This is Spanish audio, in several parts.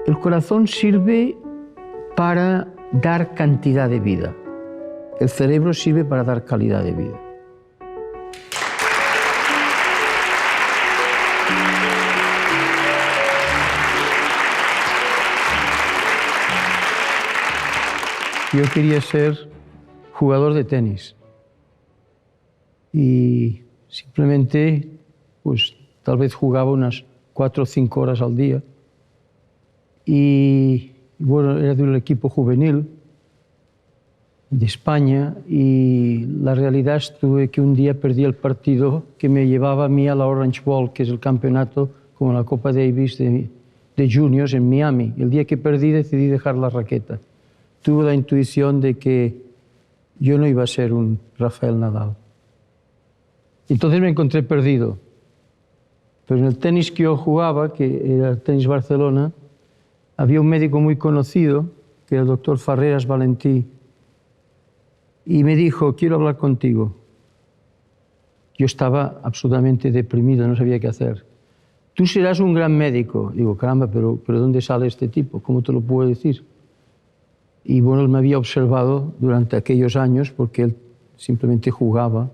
El corazón sirve para dar cantidad de vida. El cerebro sirve para dar calidad de vida. Yo quería ser jugador de tenis y simplemente, pues tal vez jugaba unas 4 o 5 horas al día y bueno, era del equipo juvenil de España y la realidad estuve que un día perdí el partido que me llevaba a mí a la Orange Bowl, que es el campeonato como la Copa Davis de juniors en Miami. El día que perdí decidí dejar la raqueta. Tuve la intuición de que yo no iba a ser un Rafael Nadal. Entonces me encontré perdido. Pero en el tenis que yo jugaba, que era el Tenis Barcelona, había un médico muy conocido, que era el doctor Farreras Valentí, y me dijo, quiero hablar contigo. Yo estaba absolutamente deprimido, no sabía qué hacer. Tú serás un gran médico. Digo, caramba, pero ¿dónde sale este tipo? ¿Cómo te lo puedo decir? Y bueno, él me había observado durante aquellos años porque él simplemente jugaba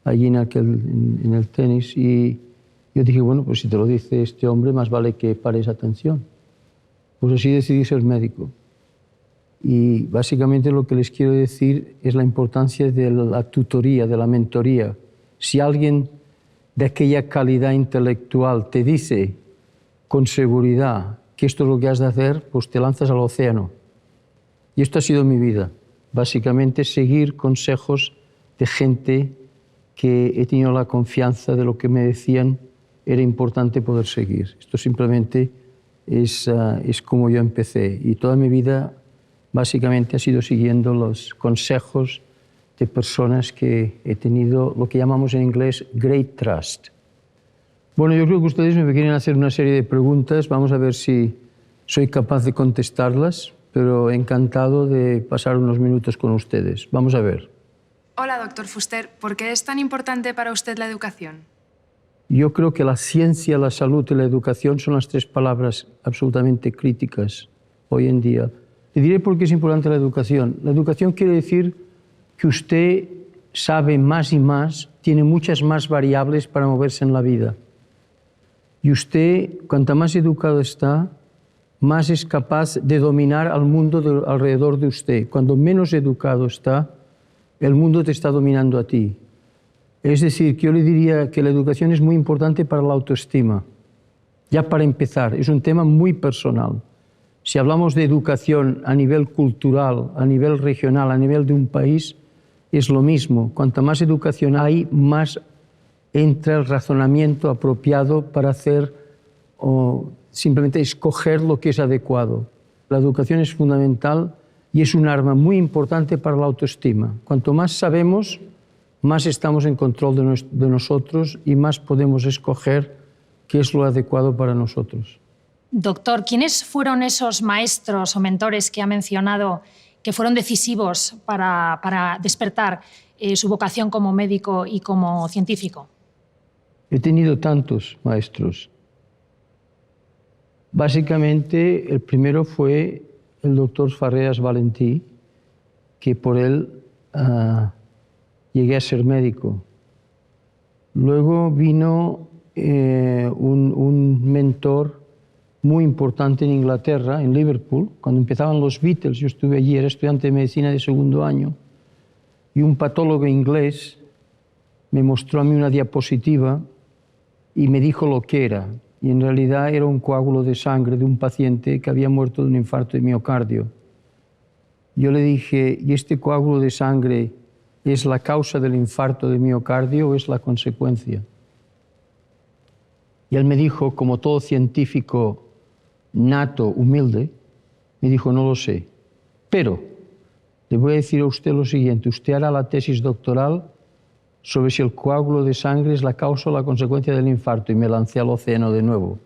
allí en el tenis y yo dije, bueno, pues si te lo dice este hombre, más vale que pares atención. Pues así decidí ser médico. Y básicamente lo que les quiero decir es la importancia de la tutoría, de la mentoría. Si alguien de aquella calidad intelectual te dice con seguridad que esto es lo que has de hacer, pues te lanzas al océano. Y esto ha sido mi vida, básicamente seguir consejos de gente que he tenido la confianza de lo que me decían era importante poder seguir. Esto simplemente es como yo empecé y toda mi vida básicamente ha sido siguiendo los consejos de personas que he tenido lo que llamamos en inglés great trust. Bueno, yo creo que ustedes me quieren hacer una serie de preguntas, vamos a ver si soy capaz de contestarlas. Pero encantado de pasar unos minutos con ustedes. Vamos a ver. Hola, doctor Fuster. ¿Por qué es tan importante para usted la educación? Yo creo que la ciencia, la salud y la educación son las 3 palabras absolutamente críticas hoy en día. Le diré por qué es importante la educación. La educación quiere decir que usted sabe más y más, tiene muchas más variables para moverse en la vida. Y usted, cuanto más educado está, más es capaz de dominar al mundo alrededor de usted. Cuando menos educado está, el mundo te está dominando a ti. Es decir, que yo le diría que la educación es muy importante para la autoestima. Ya para empezar, es un tema muy personal. Si hablamos de educación a nivel cultural, a nivel regional, a nivel de un país, es lo mismo. Cuanta más educación hay, más entra el razonamiento apropiado para hacer simplemente escoger lo que es adecuado. La educación es fundamental y es un arma muy importante para la autoestima. Cuanto más sabemos, más estamos en control de nosotros y más podemos escoger qué es lo adecuado para nosotros. Doctor, ¿quiénes fueron esos maestros o mentores que ha mencionado que fueron decisivos para despertar su vocación como médico y como científico? He tenido tantos maestros. Básicamente, el primero fue el doctor Farreras Valentí, que por él llegué a ser médico. Luego vino un mentor muy importante en Inglaterra, en Liverpool, cuando empezaban los Beatles. Yo estuve allí, era estudiante de medicina de 2º año, y un patólogo inglés me mostró a mí una diapositiva y me dijo lo que era. Y en realidad era un coágulo de sangre de un paciente que había muerto de un infarto de miocardio. Yo le dije, ¿y este coágulo de sangre es la causa del infarto de miocardio o es la consecuencia? Y él me dijo, como todo científico nato, humilde, me dijo, no lo sé. Pero le voy a decir a usted lo siguiente, usted hará la tesis doctoral sobre si el coágulo de sangre es la causa o la consecuencia del infarto, y me lancé al océano de nuevo.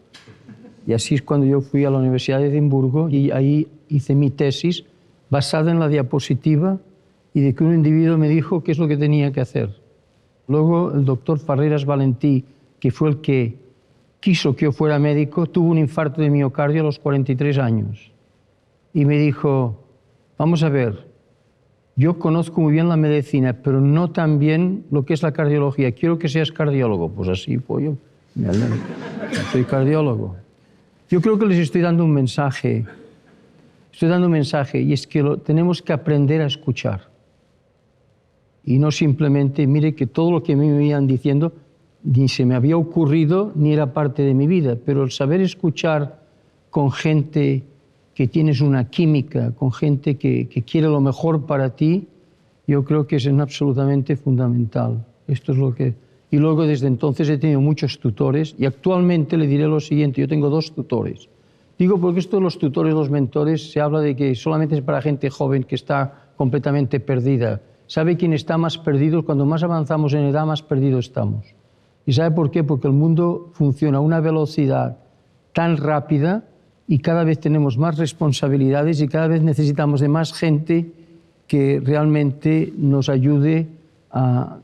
Y así es cuando yo fui a la Universidad de Edimburgo y ahí hice mi tesis basada en la diapositiva y de que un individuo me dijo qué es lo que tenía que hacer. Luego el doctor Farreras Valentí, que fue el que quiso que yo fuera médico, tuvo un infarto de miocardio a los 43 años. Y me dijo, vamos a ver, yo conozco muy bien la medicina, pero no tan bien lo que es la cardiología. Quiero que seas cardiólogo. Pues así, pues yo soy cardiólogo. Yo creo que les estoy dando un mensaje. Estoy dando un mensaje y es que tenemos que aprender a escuchar. Y no simplemente, mire que todo lo que me iban diciendo ni se me había ocurrido ni era parte de mi vida, pero el saber escuchar con gente que tienes una química, con gente que quiere lo mejor para ti, yo creo que es absolutamente fundamental. Esto es lo que... Y luego desde entonces he tenido muchos tutores y actualmente le diré lo siguiente, yo tengo 2 tutores. Digo porque esto de los tutores, los mentores, se habla de que solamente es para gente joven que está completamente perdida. ¿Sabe quién está más perdido? Cuando más avanzamos en edad, más perdidos estamos. ¿Y sabe por qué? Porque el mundo funciona a una velocidad tan rápida y cada vez tenemos más responsabilidades y cada vez necesitamos de más gente que realmente nos ayude a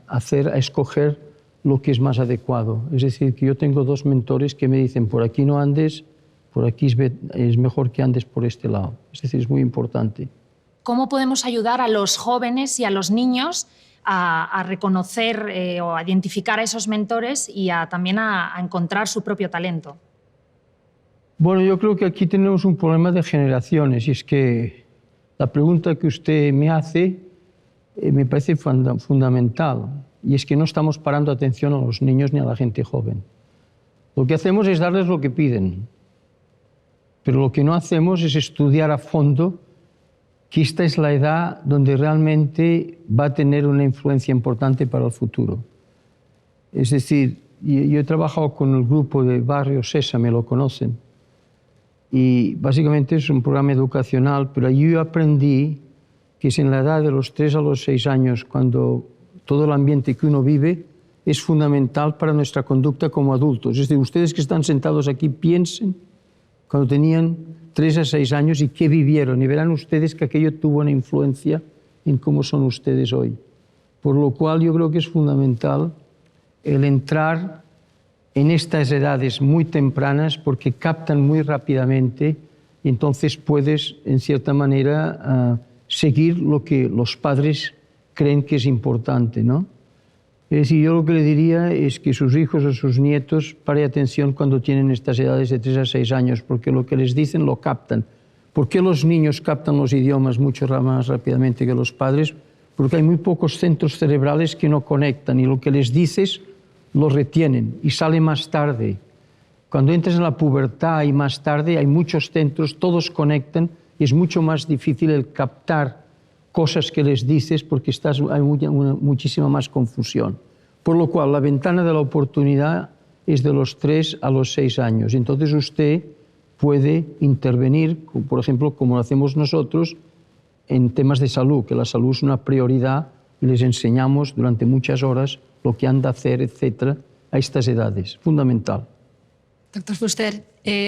escoger lo que es más adecuado. Es decir, que yo tengo 2 mentores que me dicen, por aquí no andes, por aquí es mejor que andes por este lado. Es decir, es muy importante. ¿Cómo podemos ayudar a los jóvenes y a los niños a reconocer o a identificar a esos mentores y también a encontrar su propio talento? Bueno, yo creo que aquí tenemos un problema de generaciones y es que la pregunta que usted me hace me parece fundamental y es que no estamos parando atención a los niños ni a la gente joven. Lo que hacemos es darles lo que piden, pero lo que no hacemos es estudiar a fondo que esta es la edad donde realmente va a tener una influencia importante para el futuro. Es decir, yo he trabajado con el grupo de Barrio Sésame, lo conocen, y básicamente es un programa educacional, pero allí yo aprendí que es en la edad de los 3 a los 6 años, cuando todo el ambiente que uno vive es fundamental para nuestra conducta como adultos. Es decir, ustedes que están sentados aquí, piensen cuando tenían 3 a 6 años y qué vivieron, y verán ustedes que aquello tuvo una influencia en cómo son ustedes hoy. Por lo cual yo creo que es fundamental el entrar en estas edades muy tempranas porque captan muy rápidamente y entonces puedes, en cierta manera, seguir lo que los padres creen que es importante, ¿no? Es decir, yo lo que le diría es que sus hijos o sus nietos paren atención cuando tienen estas edades de 3 a 6 años, porque lo que les dicen lo captan. ¿Por qué los niños captan los idiomas mucho más rápidamente que los padres? Porque hay muy pocos centros cerebrales que no conectan y lo que les dices lo retienen y sale más tarde. Cuando entras en la pubertad y más tarde hay muchos centros, todos conectan y es mucho más difícil el captar cosas que les dices porque hay muchísima más confusión. Por lo cual, la ventana de la oportunidad es de los 3 a los 6 años. Entonces usted puede intervenir, por ejemplo, como lo hacemos nosotros, en temas de salud, que la salud es una prioridad y les enseñamos durante muchas horas lo que han de hacer, etcétera, a estas edades. Fundamental. Doctor Fuster,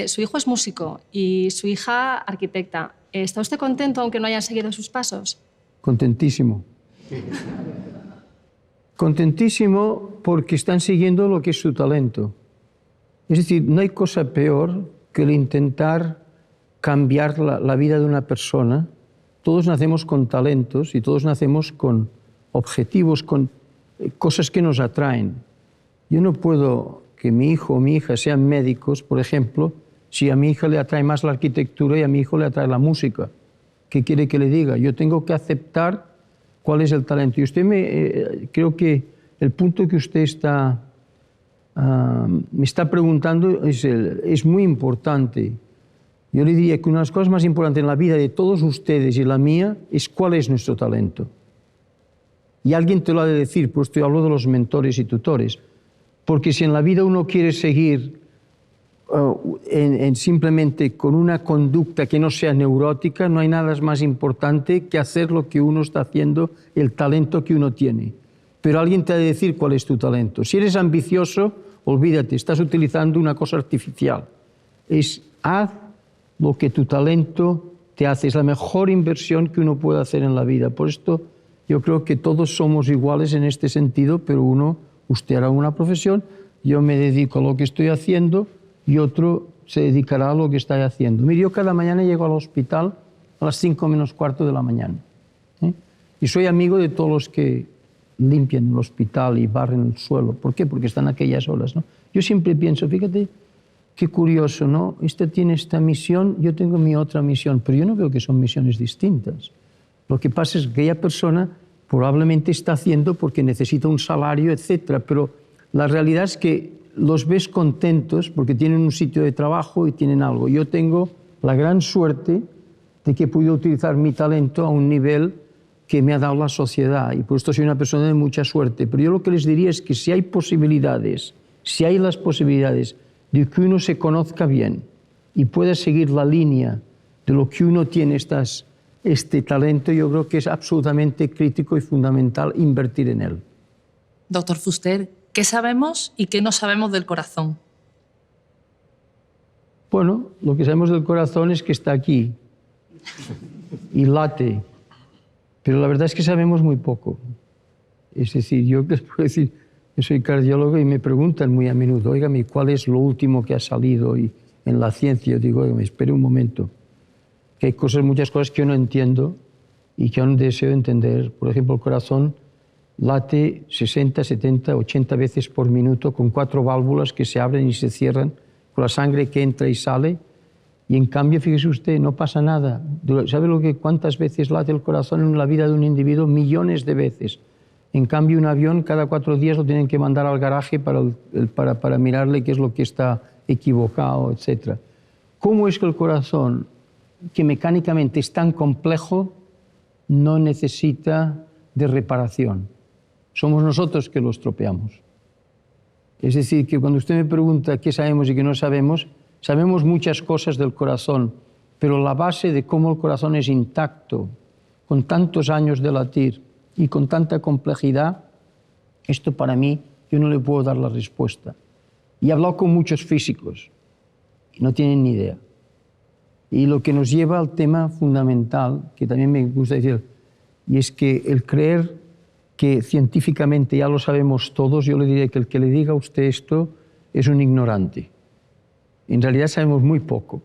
su hijo es músico y su hija arquitecta. ¿Está usted contento aunque no hayan seguido sus pasos? Contentísimo. Contentísimo porque están siguiendo lo que es su talento. Es decir, no hay cosa peor que el intentar cambiar la vida de una persona. Todos nacemos con talentos y todos nacemos con objetivos, con cosas que nos atraen. Yo no puedo que mi hijo o mi hija sean médicos, por ejemplo, si a mi hija le atrae más la arquitectura y a mi hijo le atrae la música. ¿Qué quiere que le diga? Yo tengo que aceptar cuál es el talento. Y usted creo que el punto que usted me está preguntando es muy importante. Yo le diría que una de las cosas más importantes en la vida de todos ustedes y la mía es cuál es nuestro talento. Y alguien te lo ha de decir, pues yo hablo de los mentores y tutores. Porque si en la vida uno quiere seguir simplemente con una conducta que no sea neurótica, no hay nada más importante que hacer lo que uno está haciendo, el talento que uno tiene. Pero alguien te ha de decir cuál es tu talento. Si eres ambicioso, olvídate, estás utilizando una cosa artificial. Haz lo que tu talento te hace. Es la mejor inversión que uno puede hacer en la vida. Por esto yo creo que todos somos iguales en este sentido, pero usted hará una profesión, yo me dedico a lo que estoy haciendo, y otro se dedicará a lo que está haciendo. Mire, yo cada mañana llego al hospital a las 5 menos cuarto de la mañana. Y soy amigo de todos los que limpian el hospital y barren el suelo. ¿Por qué? Porque están a aquellas horas, ¿no? Yo siempre pienso, fíjate, qué curioso, ¿no? Este tiene esta misión, yo tengo mi otra misión, pero yo no veo que son misiones distintas. Lo que pasa es que aquella persona probablemente está haciendo porque necesita un salario, etcétera, pero la realidad es que los ves contentos porque tienen un sitio de trabajo y tienen algo. Yo tengo la gran suerte de que he podido utilizar mi talento a un nivel que me ha dado la sociedad, y por esto soy una persona de mucha suerte. Pero yo lo que les diría es que si hay posibilidades, si hay las posibilidades de que uno se conozca bien y pueda seguir la línea de lo que uno tiene este talento, yo creo que es absolutamente crítico y fundamental invertir en él. Doctor Fuster, ¿qué sabemos y qué no sabemos del corazón? Bueno, lo que sabemos del corazón es que está aquí y late, pero la verdad es que sabemos muy poco. Es decir, yo les puedo decir, yo soy cardiólogo y me preguntan muy a menudo, óigame, ¿cuál es lo último que ha salido en la ciencia? Yo digo, óigame, espere un momento, que hay muchas cosas que yo no entiendo y que aún deseo entender. Por ejemplo, el corazón late 60, 70, 80 veces por minuto con 4 válvulas que se abren y se cierran, con la sangre que entra y sale, y en cambio, fíjese usted, no pasa nada. ¿Sabe cuántas veces late el corazón en la vida de un individuo? Millones de veces. En cambio, un avión cada 4 días lo tienen que mandar al garaje para mirarle qué es lo que está equivocado, etc. ¿Cómo es que el corazón, que mecánicamente es tan complejo, no necesita de reparación? Somos nosotros que lo estropeamos. Es decir, que cuando usted me pregunta qué sabemos y qué no sabemos, sabemos muchas cosas del corazón, pero la base de cómo el corazón es intacto, con tantos años de latir y con tanta complejidad, esto para mí, yo no le puedo dar la respuesta. Y he hablado con muchos físicos y no tienen ni idea. Y lo que nos lleva al tema fundamental, que también me gusta decir, y es que el creer que científicamente ya lo sabemos todos, yo le diré que el que le diga a usted esto es un ignorante. En realidad sabemos muy poco,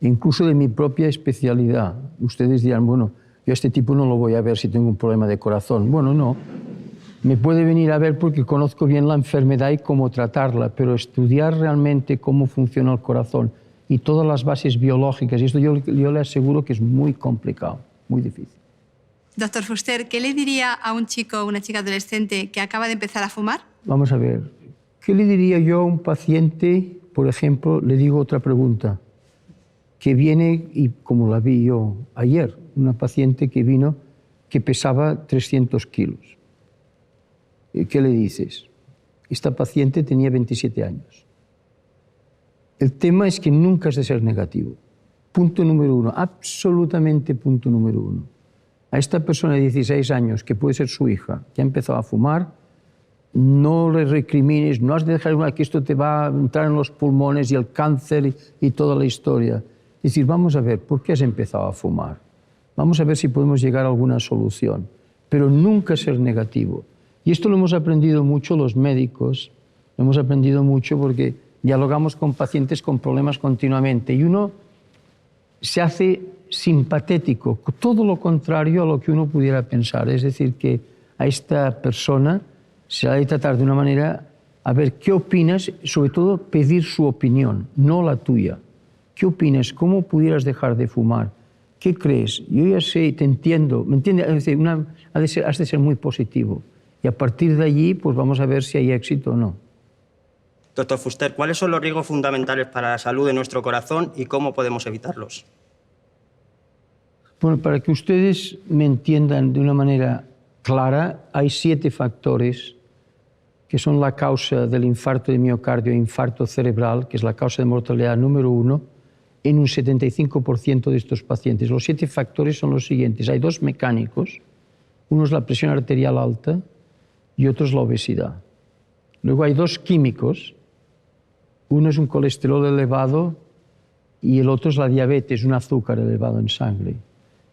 incluso de mi propia especialidad. Ustedes dirán, bueno, yo a este tipo no lo voy a ver si tengo un problema de corazón. Bueno, no, me puede venir a ver porque conozco bien la enfermedad y cómo tratarla, pero estudiar realmente cómo funciona el corazón y todas las bases biológicas, y esto yo le aseguro que es muy complicado, muy difícil. Doctor Fuster, ¿qué le diría a un chico o una chica adolescente que acaba de empezar a fumar? Vamos a ver, ¿qué le diría yo a un paciente? Por ejemplo, le digo otra pregunta, que viene, y como la vi yo ayer, una paciente que vino que pesaba 300 kilos. ¿Qué le dices? Esta paciente tenía 27 años. El tema es que nunca has de ser negativo. Punto número 1, absolutamente punto número 1. A esta persona de 16 años, que puede ser su hija, que ha empezado a fumar, no le recrimines, no has de dejar que esto te va a entrar en los pulmones y el cáncer y toda la historia. Es decir, vamos a ver, ¿por qué has empezado a fumar? Vamos a ver si podemos llegar a alguna solución, pero nunca ser negativo. Y esto lo hemos aprendido mucho los médicos, lo hemos aprendido mucho porque dialogamos con pacientes con problemas continuamente y uno se hace simpatético, todo lo contrario a lo que uno pudiera pensar. Es decir, que a esta persona se ha de tratar de una manera, a ver, ¿qué opinas? Sobre todo pedir su opinión, no la tuya. ¿Qué opinas? ¿Cómo pudieras dejar de fumar? ¿Qué crees? Yo ya sé, te entiendo, ¿me entiendes? Es decir, has de ser muy positivo. Y a partir de allí, pues vamos a ver si hay éxito o no. Doctor Fuster, ¿cuáles son los riesgos fundamentales para la salud de nuestro corazón y cómo podemos evitarlos? Bueno, para que ustedes me entiendan de una manera clara, hay 7 factores que son la causa del infarto de miocardio e infarto cerebral, que es la causa de mortalidad número 1, en un 75% de estos pacientes. Los 7 factores son los siguientes. Hay 2 mecánicos, uno es la presión arterial alta y otro es la obesidad. Luego hay 2 químicos, uno es un colesterol elevado y el otro es la diabetes, un azúcar elevado en sangre.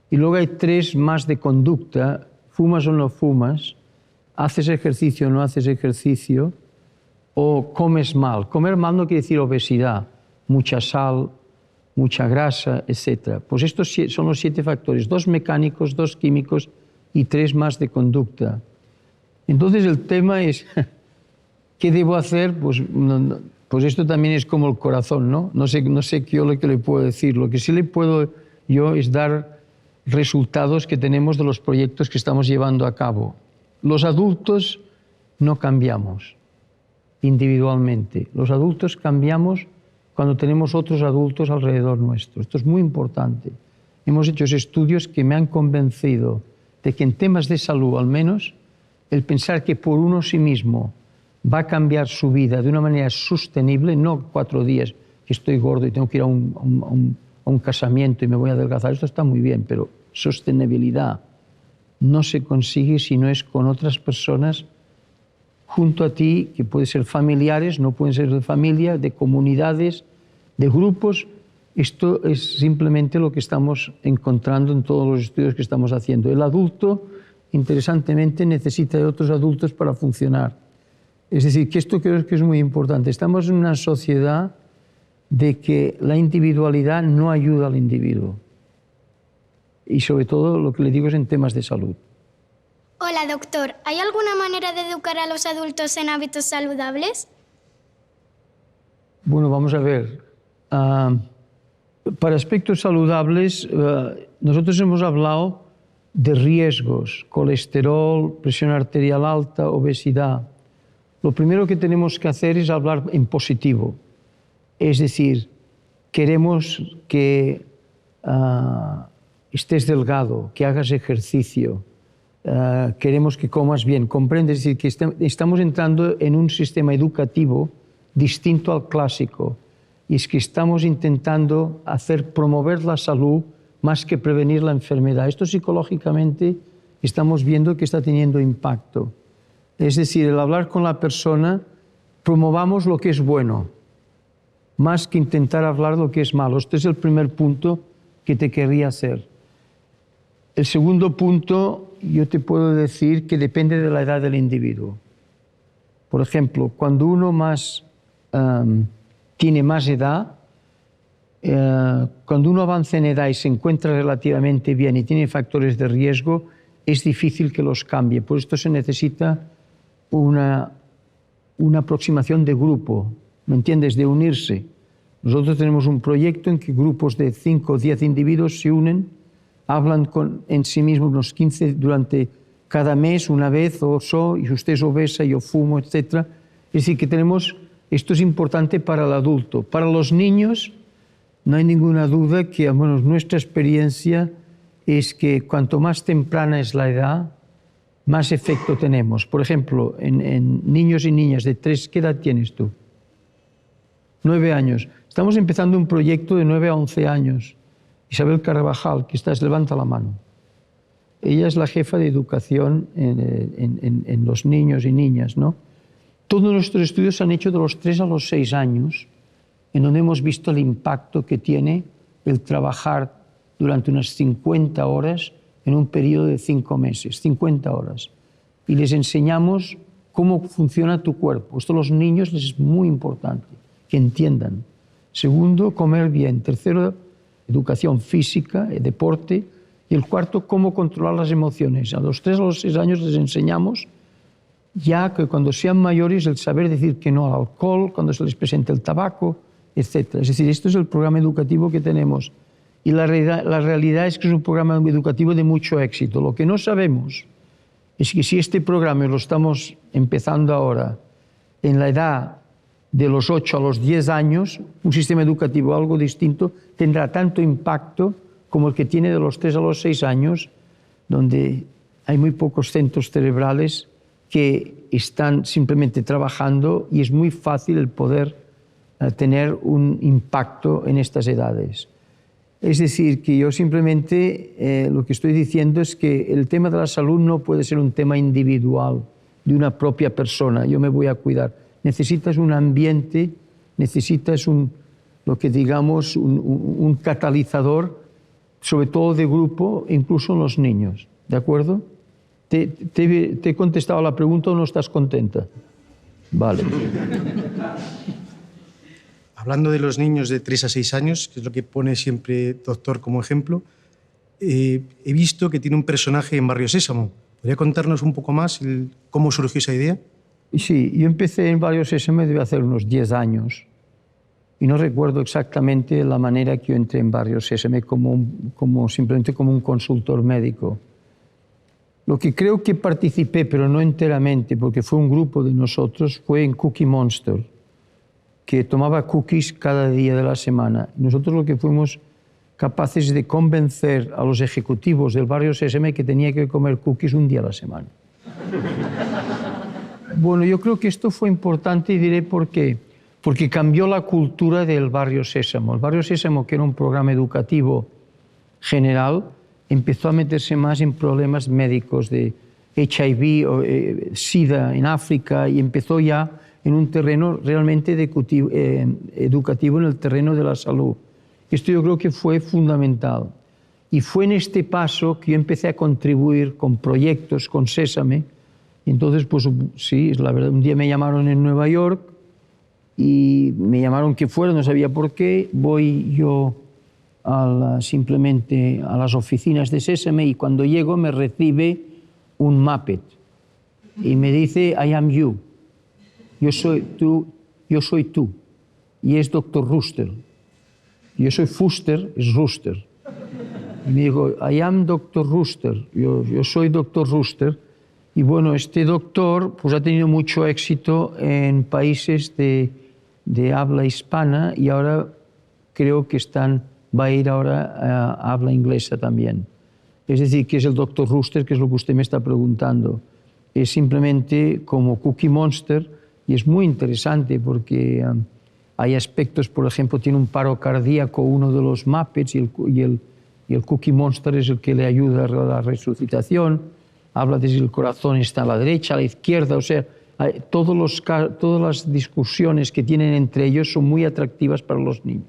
Y luego hay 3 más de conducta, fumas o no fumas, haces ejercicio o no haces ejercicio, o comes mal. Comer mal no quiere decir obesidad, mucha sal, mucha grasa, etc. Pues estos son los 7 factores, 2 mecánicos, 2 químicos y 3 más de conducta. Entonces el tema es, ¿qué debo hacer? Pues esto también es como el corazón, ¿no? No sé yo lo que le puedo decir. Lo que sí le puedo yo es dar resultados que tenemos de los proyectos que estamos llevando a cabo. Los adultos no cambiamos individualmente. Los adultos cambiamos cuando tenemos otros adultos alrededor nuestro. Esto es muy importante. Hemos hecho estudios que me han convencido de que en temas de salud, al menos, el pensar que por uno sí mismo va a cambiar su vida de una manera sostenible, no 4 días que estoy gordo y tengo que ir a un casamiento y me voy a adelgazar, esto está muy bien, pero sostenibilidad no se consigue si no es con otras personas junto a ti, que pueden ser familiares, no pueden ser de familia, de comunidades, de grupos. Esto es simplemente lo que estamos encontrando en todos los estudios que estamos haciendo. El adulto, interesantemente, necesita de otros adultos para funcionar. Es decir, que esto creo que es muy importante. Estamos en una sociedad de que la individualidad no ayuda al individuo. Y sobre todo lo que le digo es en temas de salud. Hola, doctor. ¿Hay alguna manera de educar a los adultos en hábitos saludables? Bueno, vamos a ver. Para aspectos saludables, nosotros hemos hablado de riesgos, colesterol, presión arterial alta, obesidad. Lo primero que tenemos que hacer es hablar en positivo. Es decir, queremos que estés delgado, que hagas ejercicio, queremos que comas bien, ¿comprendes? Es decir, que estamos entrando en un sistema educativo distinto al clásico, y es que estamos intentando promover la salud más que prevenir la enfermedad. Esto psicológicamente estamos viendo que está teniendo impacto. Es decir, el hablar con la persona, promovamos lo que es bueno, más que intentar hablar lo que es malo. Este es el primer punto que te querría hacer. El segundo punto, yo te puedo decir que depende de la edad del individuo. Por ejemplo, cuando uno tiene más edad, cuando uno avanza en edad y se encuentra relativamente bien y tiene factores de riesgo, es difícil que los cambie. Por esto se necesita una aproximación de grupo, ¿me entiendes? De unirse. Nosotros tenemos un proyecto en que grupos de 5 o 10 individuos se unen, hablan en sí mismos unos 15 durante cada mes, una vez, y usted es obesa, yo fumo, etc. Es decir, que esto es importante para el adulto. Para los niños, no hay ninguna duda que, al menos nuestra experiencia, es que cuanto más temprana es la edad, más efecto tenemos. Por ejemplo, en niños y niñas de 3, ¿qué edad tienes tú? 9 años. Estamos empezando un proyecto de 9 a 11 años. Isabel Carvajal, que levanta la mano. Ella es la jefa de educación en los niños y niñas, ¿no? Todos nuestros estudios se han hecho de los 3 a los 6 años, en donde hemos visto el impacto que tiene el trabajar durante unas 50 horas en un periodo de 5 meses, 50 horas. Y les enseñamos cómo funciona tu cuerpo. Esto a los niños les es muy importante, que entiendan. Segundo, comer bien. Tercero, educación física, deporte. Y el cuarto, cómo controlar las emociones. A los 3 a los 6 años les enseñamos ya que cuando sean mayores el saber decir que no al alcohol, cuando se les presente el tabaco, etc. Es decir, esto es el programa educativo que tenemos. Y la realidad es que es un programa educativo de mucho éxito. Lo que no sabemos es que si este programa lo estamos empezando ahora en la edad de los 8 a los 10 años, un sistema educativo algo distinto tendrá tanto impacto como el que tiene de los 3 a los 6 años, donde hay muy pocos centros cerebrales que están simplemente trabajando y es muy fácil el poder tener un impacto en estas edades. Es decir, que yo simplemente lo que estoy diciendo es que el tema de la salud no puede ser un tema individual de una propia persona. Yo me voy a cuidar. Necesitas un ambiente, necesitas lo que digamos un catalizador, sobre todo de grupo, incluso en los niños. ¿De acuerdo? ¿Te he contestado la pregunta o no estás contenta? Vale. Hablando de los niños de 3 a 6 años, que es lo que pone siempre Doctor como ejemplo, he visto que tiene un personaje en Barrio Sésamo. ¿Podría contarnos un poco más cómo surgió esa idea? Sí, yo empecé en Barrio Sésamo debe hacer unos 10 años y no recuerdo exactamente la manera que yo entré en Barrio Sésamo simplemente como un consultor médico. Lo que creo que participé, pero no enteramente, porque fue un grupo de nosotros, fue en Cookie Monster, que tomaba cookies cada día de la semana. Nosotros lo que fuimos capaces de convencer a los ejecutivos del Barrio Sésamo que tenía que comer cookies un día a la semana. Bueno, yo creo que esto fue importante y diré por qué. Porque cambió la cultura del Barrio Sésamo. El Barrio Sésamo, que era un programa educativo general, empezó a meterse más en problemas médicos de HIV o SIDA en África y empezó ya en un terreno realmente educativo, en el terreno de la salud. Esto yo creo que fue fundamental. Y fue en este paso que yo empecé a contribuir con proyectos, con Sésame. Y entonces, pues sí, la verdad, un día me llamaron en Nueva York y me llamaron que fuera, no sabía por qué. Voy yo simplemente a las oficinas de Sésame y cuando llego me recibe un Muppet y me dice, I am you. Yo soy tú. Y es Dr. Rooster. Yo soy Fuster, es Rooster. Y me dijo, I am Dr. Rooster. Yo soy Dr. Rooster. Y bueno, este doctor pues, ha tenido mucho éxito en países de habla hispana y ahora creo que va a ir ahora a habla inglesa también. Es decir, que es el Dr. Rooster, que es lo que usted me está preguntando. Es simplemente como Cookie Monster y es muy interesante porque hay aspectos, por ejemplo, tiene un paro cardíaco uno de los Muppets y el Cookie Monster es el que le ayuda a la resucitación. Habla de si el corazón está a la derecha, a la izquierda, o sea, todas las discusiones que tienen entre ellos son muy atractivas para los niños.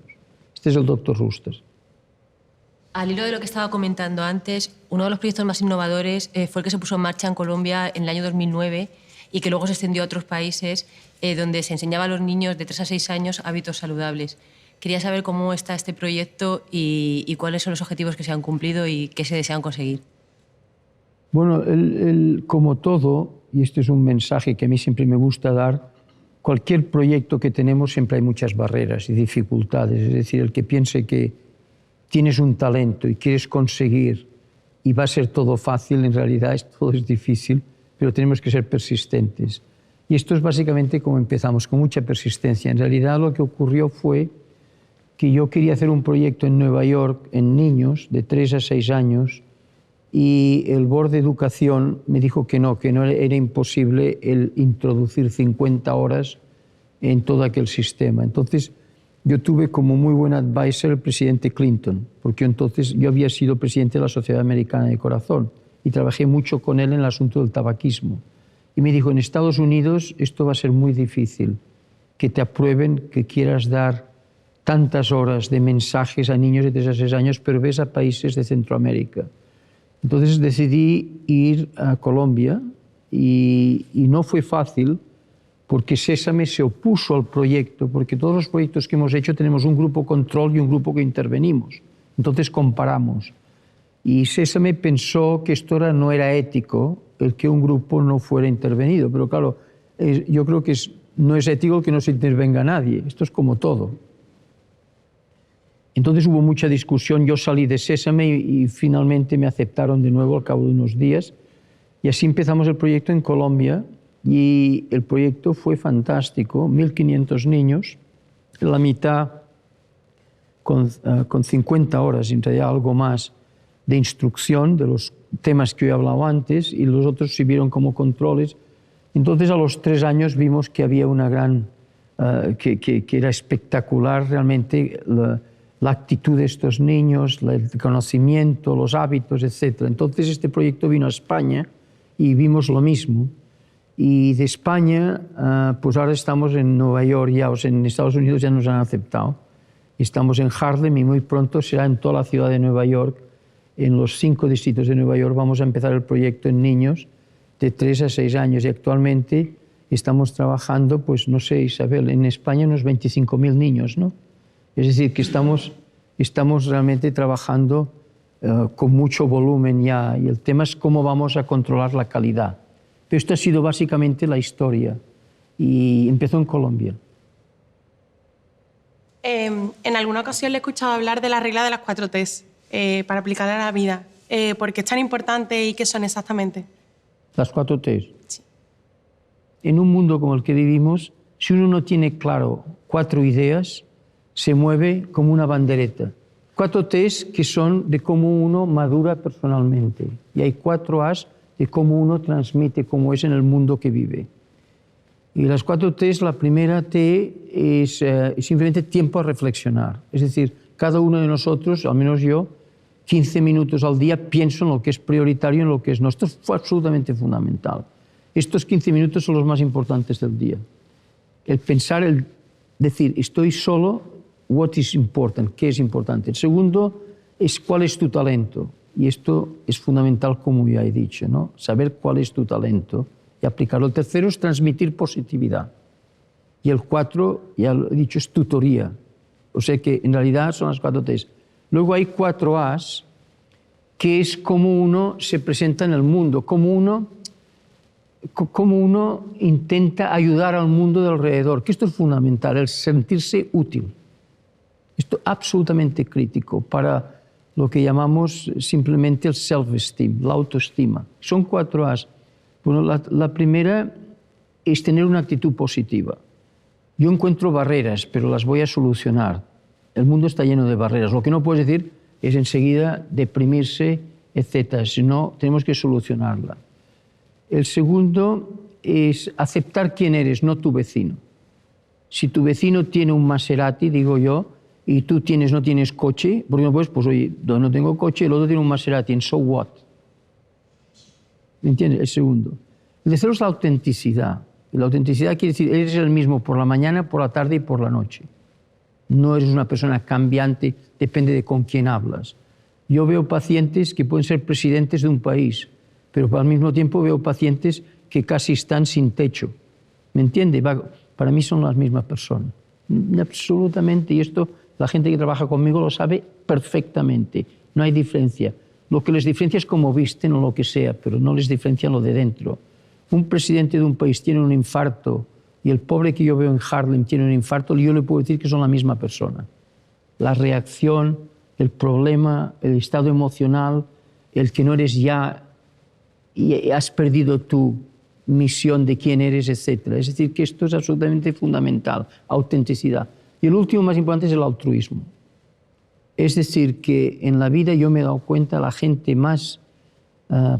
Este es el Dr. Rooster. Al hilo de lo que estaba comentando antes, uno de los proyectos más innovadores fue el que se puso en marcha en Colombia en el año 2009 y que luego se extendió a otros países donde se enseñaba a los niños de 3 a 6 años hábitos saludables. Quería saber cómo está este proyecto y cuáles son los objetivos que se han cumplido y qué se desean conseguir. Bueno, como todo, y este es un mensaje que a mí siempre me gusta dar, cualquier proyecto que tenemos siempre hay muchas barreras y dificultades. Es decir, el que piense que tienes un talento y quieres conseguir y va a ser todo fácil, en realidad todo es difícil, pero tenemos que ser persistentes. Y esto es básicamente como empezamos, con mucha persistencia. En realidad lo que ocurrió fue que yo quería hacer un proyecto en Nueva York en niños de 3 a 6 años y el Board de Educación me dijo que no era imposible el introducir 50 horas en todo aquel sistema. Entonces yo tuve como muy buen advisor el presidente Clinton, porque entonces yo había sido presidente de la Sociedad Americana de Corazón y trabajé mucho con él en el asunto del tabaquismo. Y me dijo, en Estados Unidos esto va a ser muy difícil, que te aprueben, que quieras dar tantas horas de mensajes a niños de 3 a 6 años, pero ves a países de Centroamérica. Entonces decidí ir a Colombia y no fue fácil porque Sésame se opuso al proyecto, porque todos los proyectos que hemos hecho tenemos un grupo control y un grupo que intervenimos. Entonces comparamos. Y Sésame pensó que esto no era ético, el que un grupo no fuera intervenido. Pero claro, yo creo que no es ético que no se intervenga nadie. Esto es como todo. Entonces hubo mucha discusión, yo salí de Sésame y finalmente me aceptaron de nuevo al cabo de unos días. Y así empezamos el proyecto en Colombia y el proyecto fue fantástico, 1.500 niños, la mitad con 50 horas, en realidad algo más, de instrucción de los temas que yo he hablado antes y los otros sirvieron como controles. Entonces a los 3 años vimos que había una gran, que era espectacular realmente la actitud de estos niños, el conocimiento, los hábitos, etc. Entonces este proyecto vino a España y vimos lo mismo. Y de España, pues ahora estamos en Nueva York, ya, o sea, en Estados Unidos ya nos han aceptado. Estamos en Harlem y muy pronto será en toda la ciudad de Nueva York. En los 5 distritos de Nueva York vamos a empezar el proyecto en niños de 3 a 6 años y actualmente estamos trabajando, pues no sé, Isabel, en España unos 25.000 niños, ¿no? Es decir, que estamos realmente trabajando con mucho volumen ya, y el tema es cómo vamos a controlar la calidad. Pero esto ha sido básicamente la historia, y empezó en Colombia. En alguna ocasión le he escuchado hablar de la regla de las 4 T's para aplicarla a la vida. ¿Por qué es tan importante y qué son exactamente? Las 4 T's. Sí. En un mundo como el que vivimos, si uno no tiene claro 4 ideas, se mueve como una bandereta. 4 T's que son de cómo uno madura personalmente. Y hay 4 A's de cómo uno transmite cómo es en el mundo que vive. Y las 4 T's, la primera T es simplemente tiempo a reflexionar. Es decir, cada uno de nosotros, al menos yo, 15 minutos al día pienso en lo que es prioritario, en lo que es no. Esto fue absolutamente fundamental. Estos 15 minutos son los más importantes del día. El pensar, el decir, estoy solo, what is important, qué es importante. El segundo es cuál es tu talento. Y esto es fundamental, como ya he dicho, ¿no? Saber cuál es tu talento y aplicarlo. El tercero es transmitir positividad. Y el 4, ya lo he dicho, es tutoría. O sea que en realidad son las 4 T's. Luego hay 4 A's, que es cómo uno se presenta en el mundo, cómo uno intenta ayudar al mundo de alrededor, que esto es fundamental, el sentirse útil. Esto es absolutamente crítico para lo que llamamos simplemente el self-esteem, la autoestima. Son 4 A's. Bueno, la primera es tener una actitud positiva. Yo encuentro barreras, pero las voy a solucionar. El mundo está lleno de barreras. Lo que no puedes decir es enseguida deprimirse, etc. Sino tenemos que solucionarla. El segundo es aceptar quién eres, no tu vecino. Si tu vecino tiene un Maserati, digo yo, y tú no tienes coche, porque no puedes, pues oye, yo no tengo coche, el otro tiene un Maserati, ¿en so what? ¿Me entiendes? El segundo. El tercero es la autenticidad. Y la autenticidad quiere decir, eres el mismo por la mañana, por la tarde y por la noche. No eres una persona cambiante, depende de con quién hablas. Yo veo pacientes que pueden ser presidentes de un país, pero al mismo tiempo veo pacientes que casi están sin techo. ¿Me entiende? Para mí son las mismas personas. Absolutamente. Y esto la gente que trabaja conmigo lo sabe perfectamente. No hay diferencia. Lo que les diferencia es cómo visten o lo que sea, pero no les diferencia lo de dentro. Un presidente de un país tiene un infarto y el pobre que yo veo en Harlem tiene un infarto, y yo le puedo decir que son la misma persona. La reacción, el problema, el estado emocional, el que no eres ya y has perdido tu misión de quién eres, etc. Es decir, que esto es absolutamente fundamental, autenticidad. Y el último más importante es el altruismo. Es decir, que en la vida yo me he dado cuenta, la gente más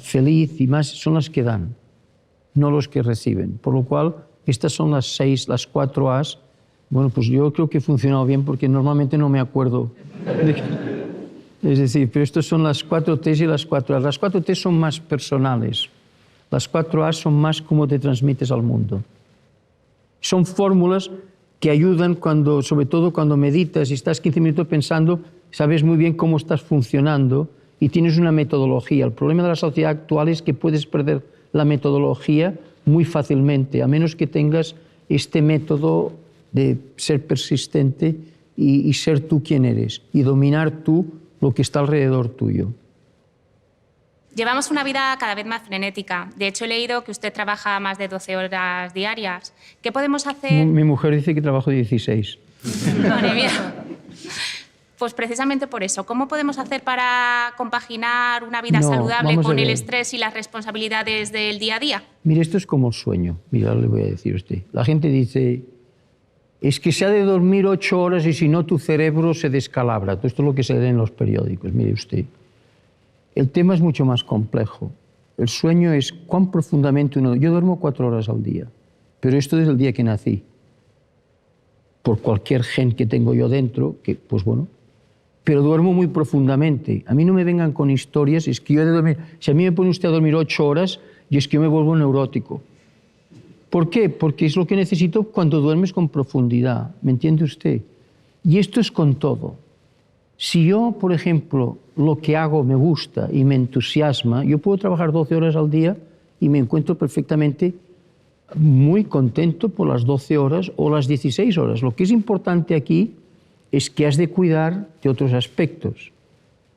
feliz y más son las que dan, no los que reciben. Por lo cual, estas son las 4 A's. Bueno, pues yo creo que he funcionado bien porque normalmente no me acuerdo. Es decir, pero estas son las 4 T's y las 4 A's. Las 4 T's son más personales. Las 4 A's son más cómo te transmites al mundo. Son fórmulas que ayudan sobre todo cuando meditas y estás 15 minutos pensando, sabes muy bien cómo estás funcionando y tienes una metodología. El problema de la sociedad actual es que puedes perder la metodología muy fácilmente, a menos que tengas este método de ser persistente y ser tú quien eres y dominar tú lo que está alrededor tuyo. Llevamos una vida cada vez más frenética. De hecho, he leído que usted trabaja más de 12 horas diarias. ¿Qué podemos hacer? Mi mujer dice que trabajo 16. Madre mía. Pues precisamente por eso. ¿Cómo podemos hacer para compaginar una vida saludable con el estrés y las responsabilidades del día a día? Mire, esto es como el sueño. Mira, le voy a decir a usted. La gente dice, es que se ha de dormir 8 horas y si no tu cerebro se descalabra. Todo esto es lo que se lee en los periódicos. Mire usted. El tema es mucho más complejo. El sueño es cuán profundamente uno... Yo duermo 4 horas al día, pero esto desde el día que nací. Por cualquier gen que tengo yo dentro, que pues bueno... Pero duermo muy profundamente. A mí no me vengan con historias, es que yo he de dormir... Si a mí me pone usted a dormir 8 horas, yo es que yo me vuelvo neurótico. ¿Por qué? Porque es lo que necesito cuando duermes con profundidad. ¿Me entiende usted? Y esto es con todo. Si yo, por ejemplo, lo que hago me gusta y me entusiasma, yo puedo trabajar 12 horas al día y me encuentro perfectamente muy contento por las 12 horas o las 16 horas. Lo que es importante aquí es que has de cuidar de otros aspectos.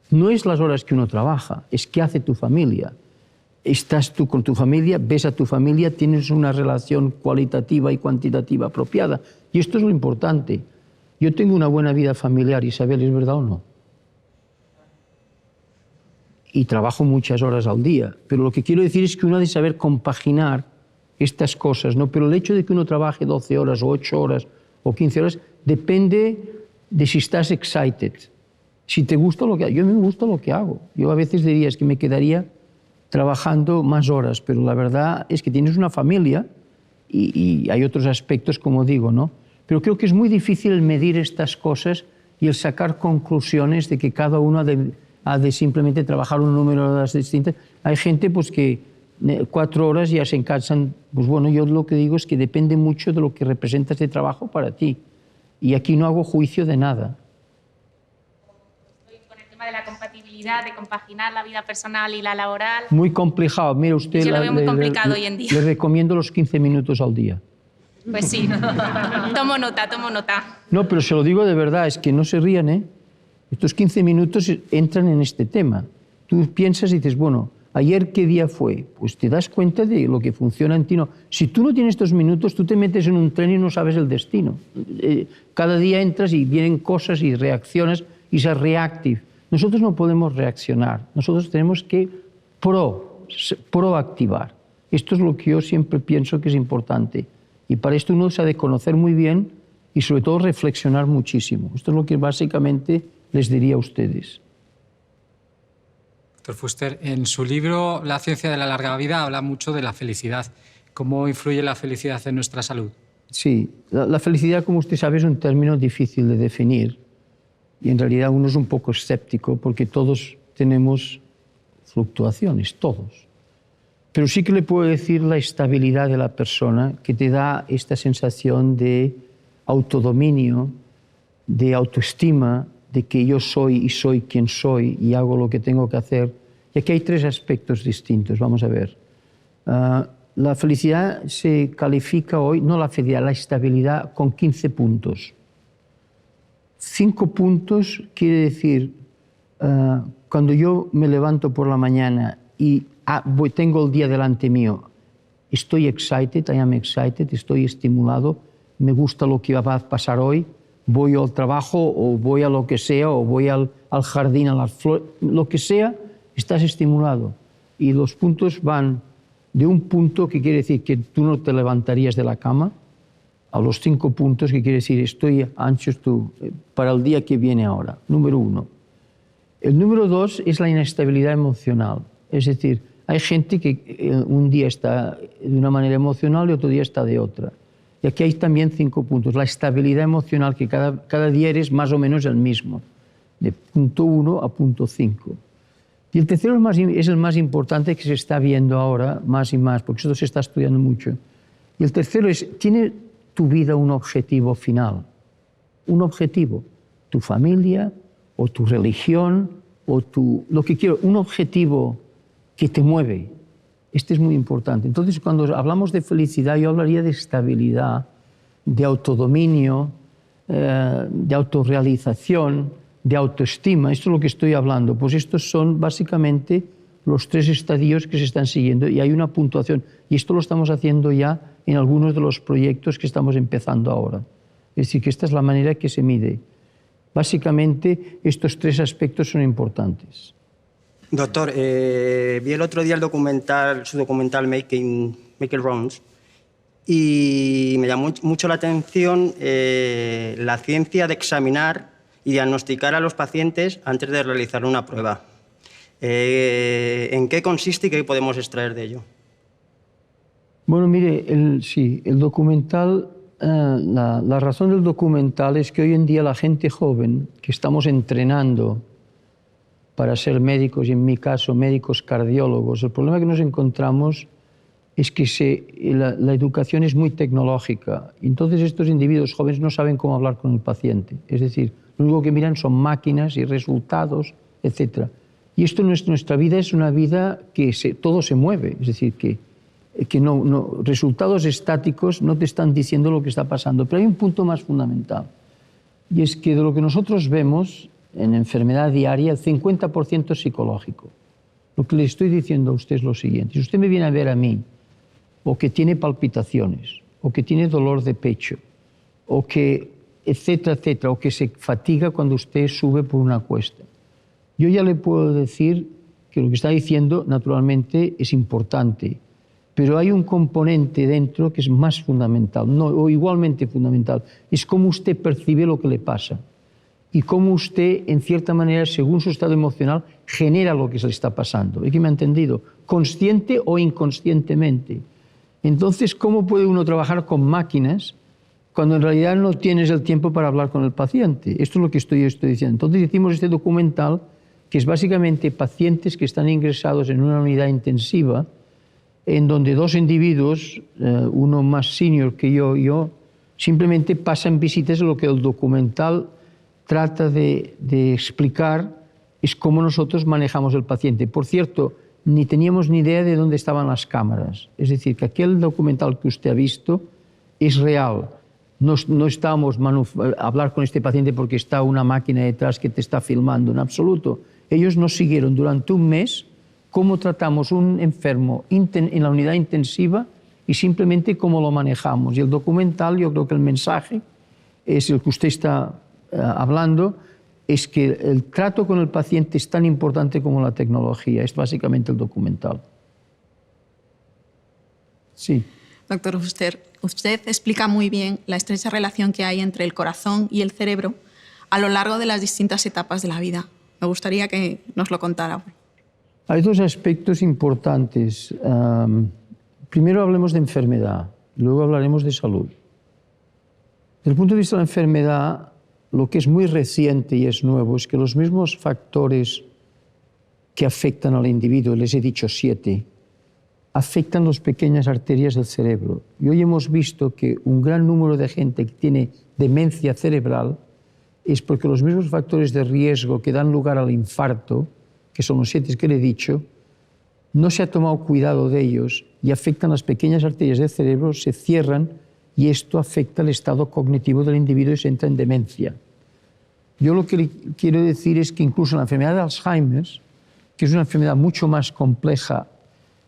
No es las horas que uno trabaja, es qué hace tu familia. Estás tú con tu familia, ves a tu familia, tienes una relación cualitativa y cuantitativa apropiada. Y esto es lo importante. Yo tengo una buena vida familiar, Isabel, ¿es verdad o no? Y trabajo muchas horas al día. Pero lo que quiero decir es que uno ha de saber compaginar estas cosas, ¿no? Pero el hecho de que uno trabaje 12 horas o 8 horas o 15 horas depende de si estás excited. Si te gusta lo que hago. Yo me gusta lo que hago. Yo a veces diría es que me quedaría trabajando más horas, pero la verdad es que tienes una familia y hay otros aspectos, como digo, ¿no? Pero creo que es muy difícil el medir estas cosas y el sacar conclusiones de que cada uno ha de simplemente trabajar un número de horas distintas. Hay gente pues, que 4 horas ya se cansan. Pues bueno, yo lo que digo es que depende mucho de lo que representa este trabajo para ti. Y aquí no hago juicio de nada. Con el tema de la compatibilidad, de compaginar la vida personal y la laboral. Muy complicado. Mira usted, yo lo veo muy complicado hoy en día. Le recomiendo los 15 minutos al día. Pues sí, tomo nota, tomo nota. No, pero se lo digo de verdad, es que no se rían, ¿eh? Estos 15 minutos entran en este tema. Tú piensas y dices, bueno, ¿ayer qué día fue? Pues te das cuenta de lo que funciona en ti. No. Si tú no tienes estos minutos, tú te metes en un tren y no sabes el destino. Cada día entras y vienen cosas y reacciones y se reactive. Nosotros no podemos reaccionar, nosotros tenemos que proactivar. Esto es lo que yo siempre pienso que es importante. Y para esto uno se ha de conocer muy bien y sobre todo reflexionar muchísimo. Esto es lo que básicamente les diría a ustedes. Doctor Fuster, en su libro La ciencia de la larga vida habla mucho de la felicidad. ¿Cómo influye la felicidad en nuestra salud? Sí, la felicidad, como usted sabe, es un término difícil de definir y en realidad uno es un poco escéptico porque todos tenemos fluctuaciones, todos. Pero sí que le puedo decir la estabilidad de la persona que te da esta sensación de autodominio, de autoestima, de que yo soy y soy quien soy y hago lo que tengo que hacer. Y aquí hay 3 aspectos distintos, vamos a ver. La felicidad se califica hoy, no la felicidad, la estabilidad con 15 puntos. 5 puntos quiere decir, cuando yo me levanto por la mañana y tengo el día delante mío, estoy excited, I am excited, estoy estimulado, me gusta lo que va a pasar hoy, voy al trabajo o voy a lo que sea, o voy al jardín, a las flores, lo que sea, estás estimulado. Y los puntos van de un punto que quiere decir que tú no te levantarías de la cama, a los 5 puntos que quiere decir estoy ancho para el día que viene ahora, número 1. El número 2 es la inestabilidad emocional, es decir, hay gente que un día está de una manera emocional y otro día está de otra. Y aquí hay también 5 puntos. La estabilidad emocional, que cada día eres más o menos el mismo, de punto 1 a punto 5. Y el tercero es el más importante, que se está viendo ahora más y más, porque esto se está estudiando mucho. Y el tercero es, ¿tiene tu vida un objetivo final? Un objetivo, tu familia o tu religión o lo que quiero, un objetivo que te mueve. Este es muy importante. Entonces, cuando hablamos de felicidad, yo hablaría de estabilidad, de autodominio, de autorrealización, de autoestima. Esto es lo que estoy hablando. Pues estos son básicamente los 3 estadios que se están siguiendo y hay una puntuación. Y esto lo estamos haciendo ya en algunos de los proyectos que estamos empezando ahora. Es decir, que esta es la manera que se mide. Básicamente, estos 3 aspectos son importantes. Doctor, vi el otro día su documental Making Rounds y me llamó mucho la atención la ciencia de examinar y diagnosticar a los pacientes antes de realizar una prueba. ¿En qué consiste y qué podemos extraer de ello? Bueno, mire, el documental, la razón del documental es que hoy en día la gente joven que estamos entrenando para ser médicos, y en mi caso médicos cardiólogos, el problema que nos encontramos es que la educación es muy tecnológica. Entonces estos individuos jóvenes no saben cómo hablar con el paciente. Es decir, lo único que miran son máquinas y resultados, etc. Y esto, nuestra vida es una vida que todo se mueve. Es decir, que que resultados estáticos no te están diciendo lo que está pasando. Pero hay un punto más fundamental, y es que de lo que nosotros vemos en enfermedad diaria, el 50% es psicológico. Lo que le estoy diciendo a usted es lo siguiente: si usted me viene a ver a mí, o que tiene palpitaciones, o que tiene dolor de pecho, o que etcétera, etcétera, o que se fatiga cuando usted sube por una cuesta, yo ya le puedo decir que lo que está diciendo naturalmente es importante, pero hay un componente dentro que es más fundamental, o igualmente fundamental, es cómo usted percibe lo que le pasa y cómo usted, en cierta manera, según su estado emocional, genera lo que se le está pasando. ¿Es que me ha entendido? Consciente o inconscientemente. Entonces, ¿cómo puede uno trabajar con máquinas cuando en realidad no tienes el tiempo para hablar con el paciente? Esto es lo que estoy diciendo. Entonces hicimos este documental, que es básicamente pacientes que están ingresados en una unidad intensiva, en donde dos individuos, uno más senior que yo, simplemente pasan visitas. Lo que el documental trata de explicar es cómo nosotros manejamos el paciente. Por cierto, ni teníamos ni idea de dónde estaban las cámaras. Es decir, que aquel documental que usted ha visto es real. No estábamos a hablar con este paciente porque está una máquina detrás que te está filmando, en absoluto. Ellos nos siguieron durante un mes cómo tratamos un enfermo en la unidad intensiva y simplemente cómo lo manejamos. Y el documental, yo creo que el mensaje es el que usted está hablando, es que el trato con el paciente es tan importante como la tecnología. Es básicamente el documental. Sí. Doctor Fuster, usted explica muy bien la estrecha relación que hay entre el corazón y el cerebro a lo largo de las distintas etapas de la vida. Me gustaría que nos lo contara. Hay dos aspectos importantes. Primero hablemos de enfermedad, luego hablaremos de salud. Desde el punto de vista de la enfermedad, lo que es muy reciente y es nuevo es que los mismos factores que afectan al individuo, les he dicho 7, afectan las pequeñas arterias del cerebro. Y hoy hemos visto que un gran número de gente que tiene demencia cerebral es porque los mismos factores de riesgo que dan lugar al infarto, que son los 7 que le he dicho, no se ha tomado cuidado de ellos y afectan las pequeñas arterias del cerebro, se cierran y esto afecta el estado cognitivo del individuo y se entra en demencia. Yo lo que le quiero decir es que incluso la enfermedad de Alzheimer, que es una enfermedad mucho más compleja,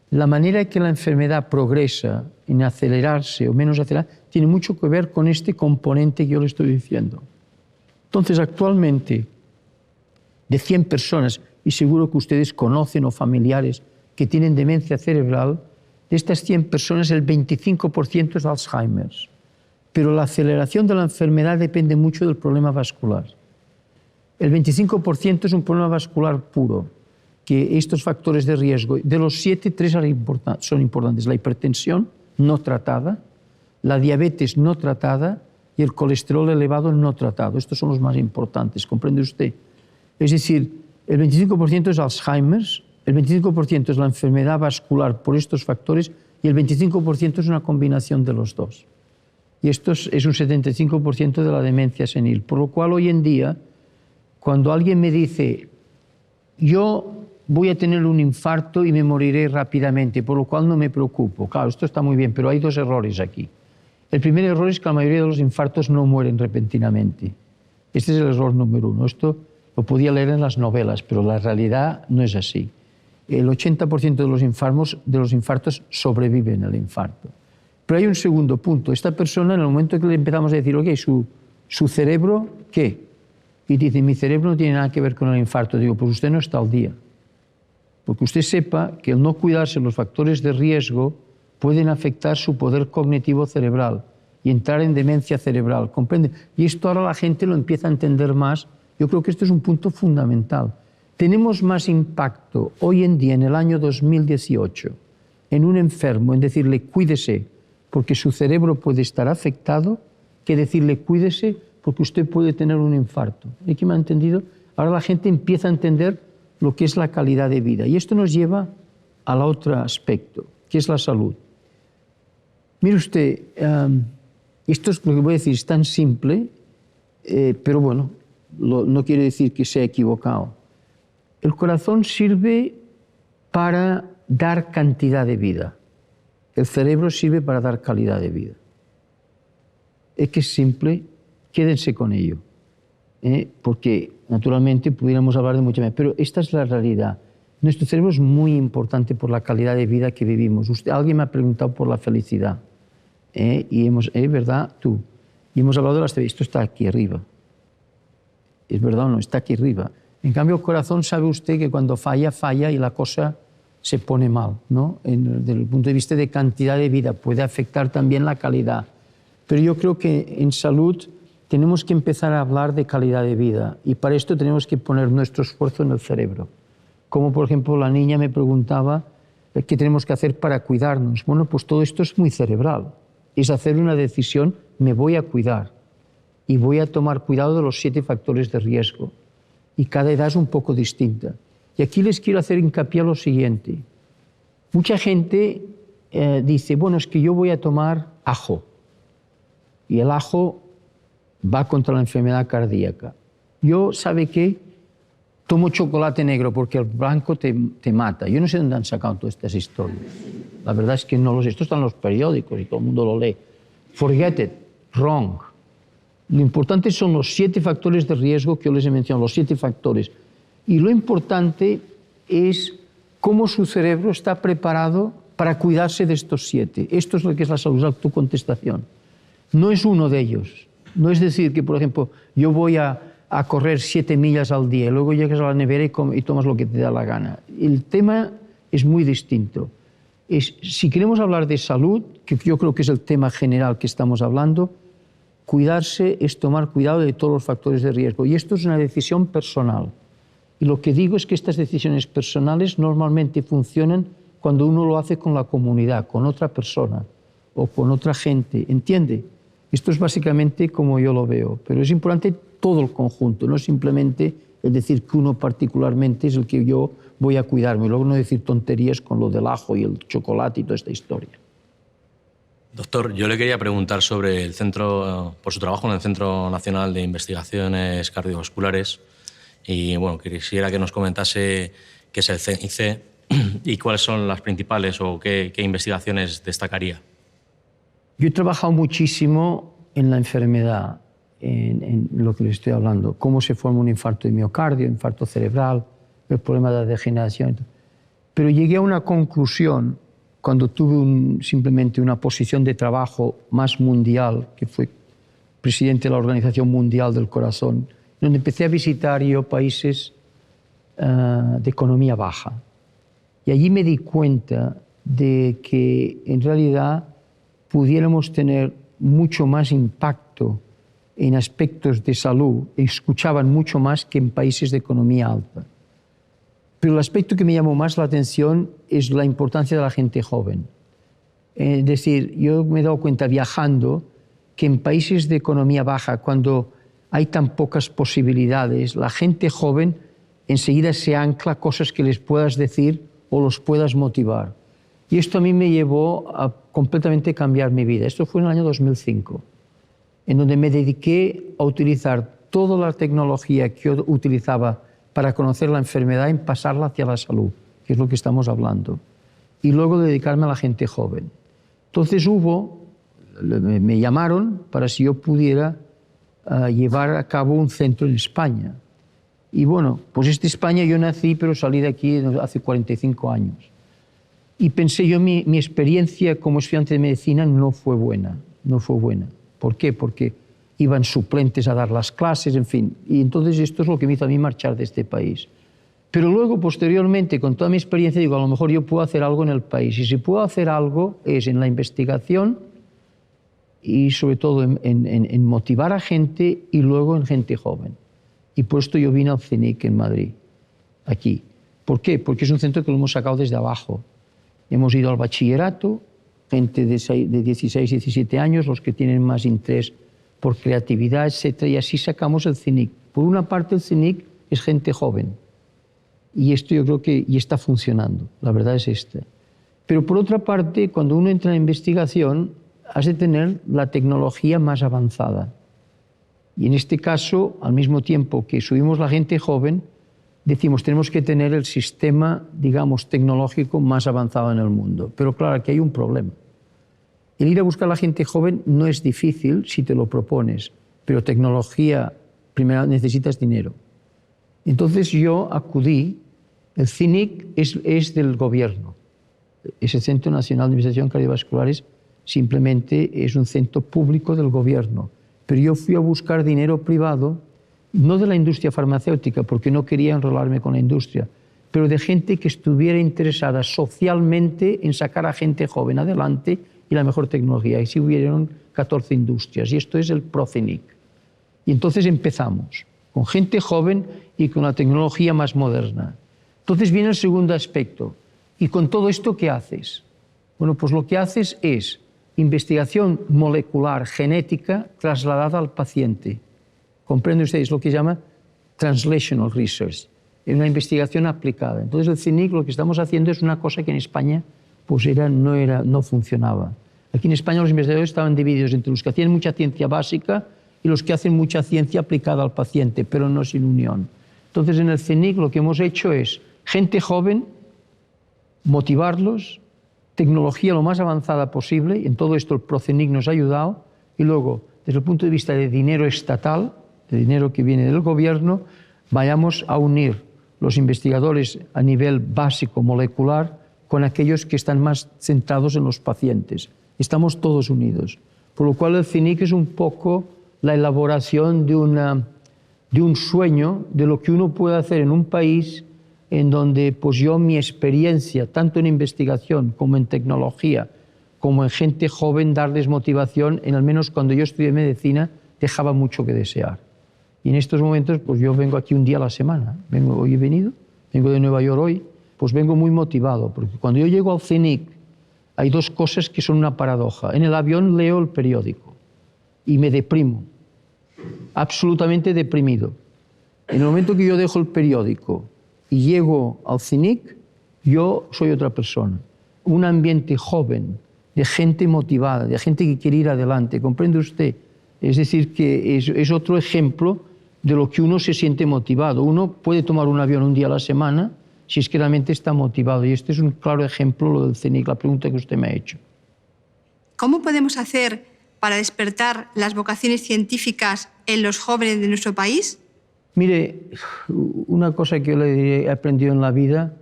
la manera en que la enfermedad progresa en acelerarse o menos acelerar tiene mucho que ver con este componente que yo le estoy diciendo. Entonces, actualmente, de 100 personas, y seguro que ustedes conocen o familiares que tienen demencia cerebral, de estas 100 personas el 25% es Alzheimer. Pero la aceleración de la enfermedad depende mucho del problema vascular. El 25% es un problema vascular puro, que estos factores de riesgo, de los 7, 3 son importantes. La hipertensión no tratada, la diabetes no tratada y el colesterol elevado no tratado. Estos son los más importantes, ¿comprende usted? Es decir, el 25% es Alzheimer, el 25% es la enfermedad vascular por estos factores y el 25% es una combinación de los dos. Y esto es un 75% de la demencia senil. Por lo cual, hoy en día, cuando alguien me dice, yo voy a tener un infarto y me moriré rápidamente, por lo cual no me preocupo. Claro, esto está muy bien, pero hay dos errores aquí. El primer error es que la mayoría de los infartos no mueren repentinamente. Este es el error número 1. Esto lo podía leer en las novelas, pero la realidad no es así. El 80% de los infartos sobreviven al infarto. Pero hay un segundo punto. Esta persona, en el momento que le empezamos a decir, ok, ¿su cerebro qué? Y dice, mi cerebro no tiene nada que ver con el infarto. Digo, pues usted no está al día. Porque usted sepa que el no cuidarse los factores de riesgo pueden afectar su poder cognitivo cerebral y entrar en demencia cerebral, ¿comprende? Y esto ahora la gente lo empieza a entender más. Yo creo que esto es un punto fundamental. Tenemos más impacto hoy en día, en el año 2018, en un enfermo, en decirle cuídese porque su cerebro puede estar afectado, que decirle cuídese porque usted puede tener un infarto. ¿Y qué me ha entendido? Ahora la gente empieza a entender lo que es la calidad de vida. Y esto nos lleva al otro aspecto, que es la salud. Mire usted, esto es lo que voy a decir, es tan simple, pero bueno, no quiere decir que sea equivocado. El corazón sirve para dar cantidad de vida. El cerebro sirve para dar calidad de vida. Es que es simple, quédense con ello. Porque, naturalmente, pudiéramos hablar de mucho más, pero esta es la realidad. Nuestro cerebro es muy importante por la calidad de vida que vivimos. Alguien me ha preguntado por la felicidad. Y ¿verdad? Tú. Y hemos hablado de la estabilidad. Esto está aquí arriba. ¿Es verdad o no? Está aquí arriba. En cambio, el corazón, sabe usted que cuando falla, falla y la cosa se pone mal, ¿no? Desde el punto de vista de cantidad de vida, puede afectar también la calidad. Pero yo creo que en salud tenemos que empezar a hablar de calidad de vida y para esto tenemos que poner nuestro esfuerzo en el cerebro. Como, por ejemplo, la niña me preguntaba qué tenemos que hacer para cuidarnos. Bueno, pues todo esto es muy cerebral. Es hacer una decisión, me voy a cuidar y voy a tomar cuidado de los 7 factores de riesgo. Y cada edad es un poco distinta. Y aquí les quiero hacer hincapié a lo siguiente. Mucha gente dice, bueno, es que yo voy a tomar ajo. Y el ajo va contra la enfermedad cardíaca. Yo, ¿sabe qué? Tomo chocolate negro porque el blanco te mata. Yo no sé dónde han sacado todas estas historias. La verdad es que no lo sé. Esto está en los periódicos y todo el mundo lo lee. Forget it. Wrong. Lo importante son los 7 factores de riesgo que yo les he mencionado, los 7 factores. Y lo importante es cómo su cerebro está preparado para cuidarse de estos 7. Esto es lo que es la salud, tu contestación. No es uno de ellos. No es decir que, por ejemplo, yo voy a correr 7 millas al día y luego llegas a la nevera y tomas lo que te da la gana. El tema es muy distinto. Si queremos hablar de salud, que yo creo que es el tema general que estamos hablando, cuidarse es tomar cuidado de todos los factores de riesgo. Y esto es una decisión personal. Y lo que digo es que estas decisiones personales normalmente funcionan cuando uno lo hace con la comunidad, con otra persona o con otra gente. ¿Entiende? Esto es básicamente como yo lo veo. Pero es importante todo el conjunto, no simplemente el decir que uno particularmente es el que yo voy a cuidarme. Y luego no decir tonterías con lo del ajo y el chocolate y toda esta historia. Doctor, yo le quería preguntar sobre el centro, por su trabajo en el Centro Nacional de Investigaciones Cardiovasculares y bueno, quisiera que nos comentase qué es el CNIC y cuáles son las principales o qué investigaciones destacaría. Yo he trabajado muchísimo en la enfermedad, en lo que le estoy hablando, cómo se forma un infarto de miocardio, infarto cerebral, el problema de la degeneración. Pero llegué a una conclusión cuando tuve simplemente una posición de trabajo más mundial, que fue presidente de la Organización Mundial del Corazón, donde empecé a visitar yo países de economía baja. Y allí me di cuenta de que en realidad pudiéramos tener mucho más impacto en aspectos de salud, escuchaban mucho más que en países de economía alta. Pero el aspecto que me llamó más la atención es la importancia de la gente joven. Es decir, yo me he dado cuenta viajando que en países de economía baja, cuando hay tan pocas posibilidades, la gente joven enseguida se ancla a cosas que les puedas decir o los puedas motivar. Y esto a mí me llevó a completamente cambiar mi vida. Esto fue en el año 2005, en donde me dediqué a utilizar toda la tecnología que yo utilizaba para conocer la enfermedad y pasarla hacia la salud, que es lo que estamos hablando. Y luego dedicarme a la gente joven. Entonces me llamaron para si yo pudiera llevar a cabo un centro en España. Y bueno, pues España yo nací, pero salí de aquí hace 45 años. Y pensé yo, mi experiencia como estudiante de medicina no fue buena. ¿Por qué? Porque iban suplentes a dar las clases, en fin. Y entonces esto es lo que me hizo a mí marchar de este país. Pero luego, posteriormente, con toda mi experiencia, digo, a lo mejor yo puedo hacer algo en el país. Y si puedo hacer algo es en la investigación y sobre todo en motivar a gente y luego en gente joven. Y por esto yo vine al CNIC en Madrid, aquí. ¿Por qué? Porque es un centro que lo hemos sacado desde abajo. Hemos ido al bachillerato, gente de 16, 17 años, los que tienen más interés por creatividad, etc. Y así sacamos el CNIC. Por una parte, el CNIC es gente joven. Y esto yo creo que ya está funcionando. La verdad es esta. Pero por otra parte, cuando uno entra en investigación, has de tener la tecnología más avanzada. Y en este caso, al mismo tiempo que subimos la gente joven, decimos, tenemos que tener el sistema, digamos, tecnológico más avanzado en el mundo. Pero claro, aquí hay un problema. El ir a buscar a la gente joven no es difícil si te lo propones, pero tecnología, primero necesitas dinero. Entonces yo acudí, el CINIC es del gobierno, ese Centro Nacional de Investigación Cardiovasculares simplemente es un centro público del gobierno, pero yo fui a buscar dinero privado, no de la industria farmacéutica, porque no quería enrolarme con la industria, pero de gente que estuviera interesada socialmente en sacar a gente joven adelante y la mejor tecnología. Y sí hubieron 14 industrias, y esto es el ProCINIC. Y entonces empezamos, con gente joven y con la tecnología más moderna. Entonces viene el segundo aspecto. ¿Y con todo esto qué haces? Bueno, pues lo que haces es investigación molecular, genética, trasladada al paciente. ¿Comprenden ustedes lo que se llama translational research? Es una investigación aplicada. Entonces el CINIC lo que estamos haciendo es una cosa que en España pues no funcionaba. Aquí en España los investigadores estaban divididos entre los que hacían mucha ciencia básica y los que hacen mucha ciencia aplicada al paciente, pero no sin unión. Entonces en el CINIC lo que hemos hecho es gente joven, motivarlos, tecnología lo más avanzada posible, y en todo esto el ProCINIC nos ha ayudado, y luego, desde el punto de vista de dinero estatal, de dinero que viene del gobierno, vayamos a unir los investigadores a nivel básico molecular con aquellos que están más centrados en los pacientes. Estamos todos unidos. Por lo cual el CINIC es un poco la elaboración de un sueño de lo que uno puede hacer en un país en donde pues yo mi experiencia, tanto en investigación como en tecnología, como en gente joven, darles motivación, en al menos cuando yo estudié medicina, dejaba mucho que desear. Y en estos momentos pues yo vengo aquí un día a la semana. Hoy he venido, vengo de Nueva York hoy, pues vengo muy motivado, porque cuando yo llego al CINIC hay dos cosas que son una paradoja. En el avión leo el periódico y me deprimo, absolutamente deprimido. En el momento que yo dejo el periódico y llego al CINIC, yo soy otra persona. Un ambiente joven, de gente motivada, de gente que quiere ir adelante, ¿comprende usted? Es decir, que es otro ejemplo de lo que uno se siente motivado. Uno puede tomar un avión un día a la semana si es que realmente está motivado. Y este es un claro ejemplo, lo del CINIC, la pregunta que usted me ha hecho. ¿Cómo podemos hacer para despertar las vocaciones científicas en los jóvenes de nuestro país? Mire, una cosa que yo he aprendido en la vida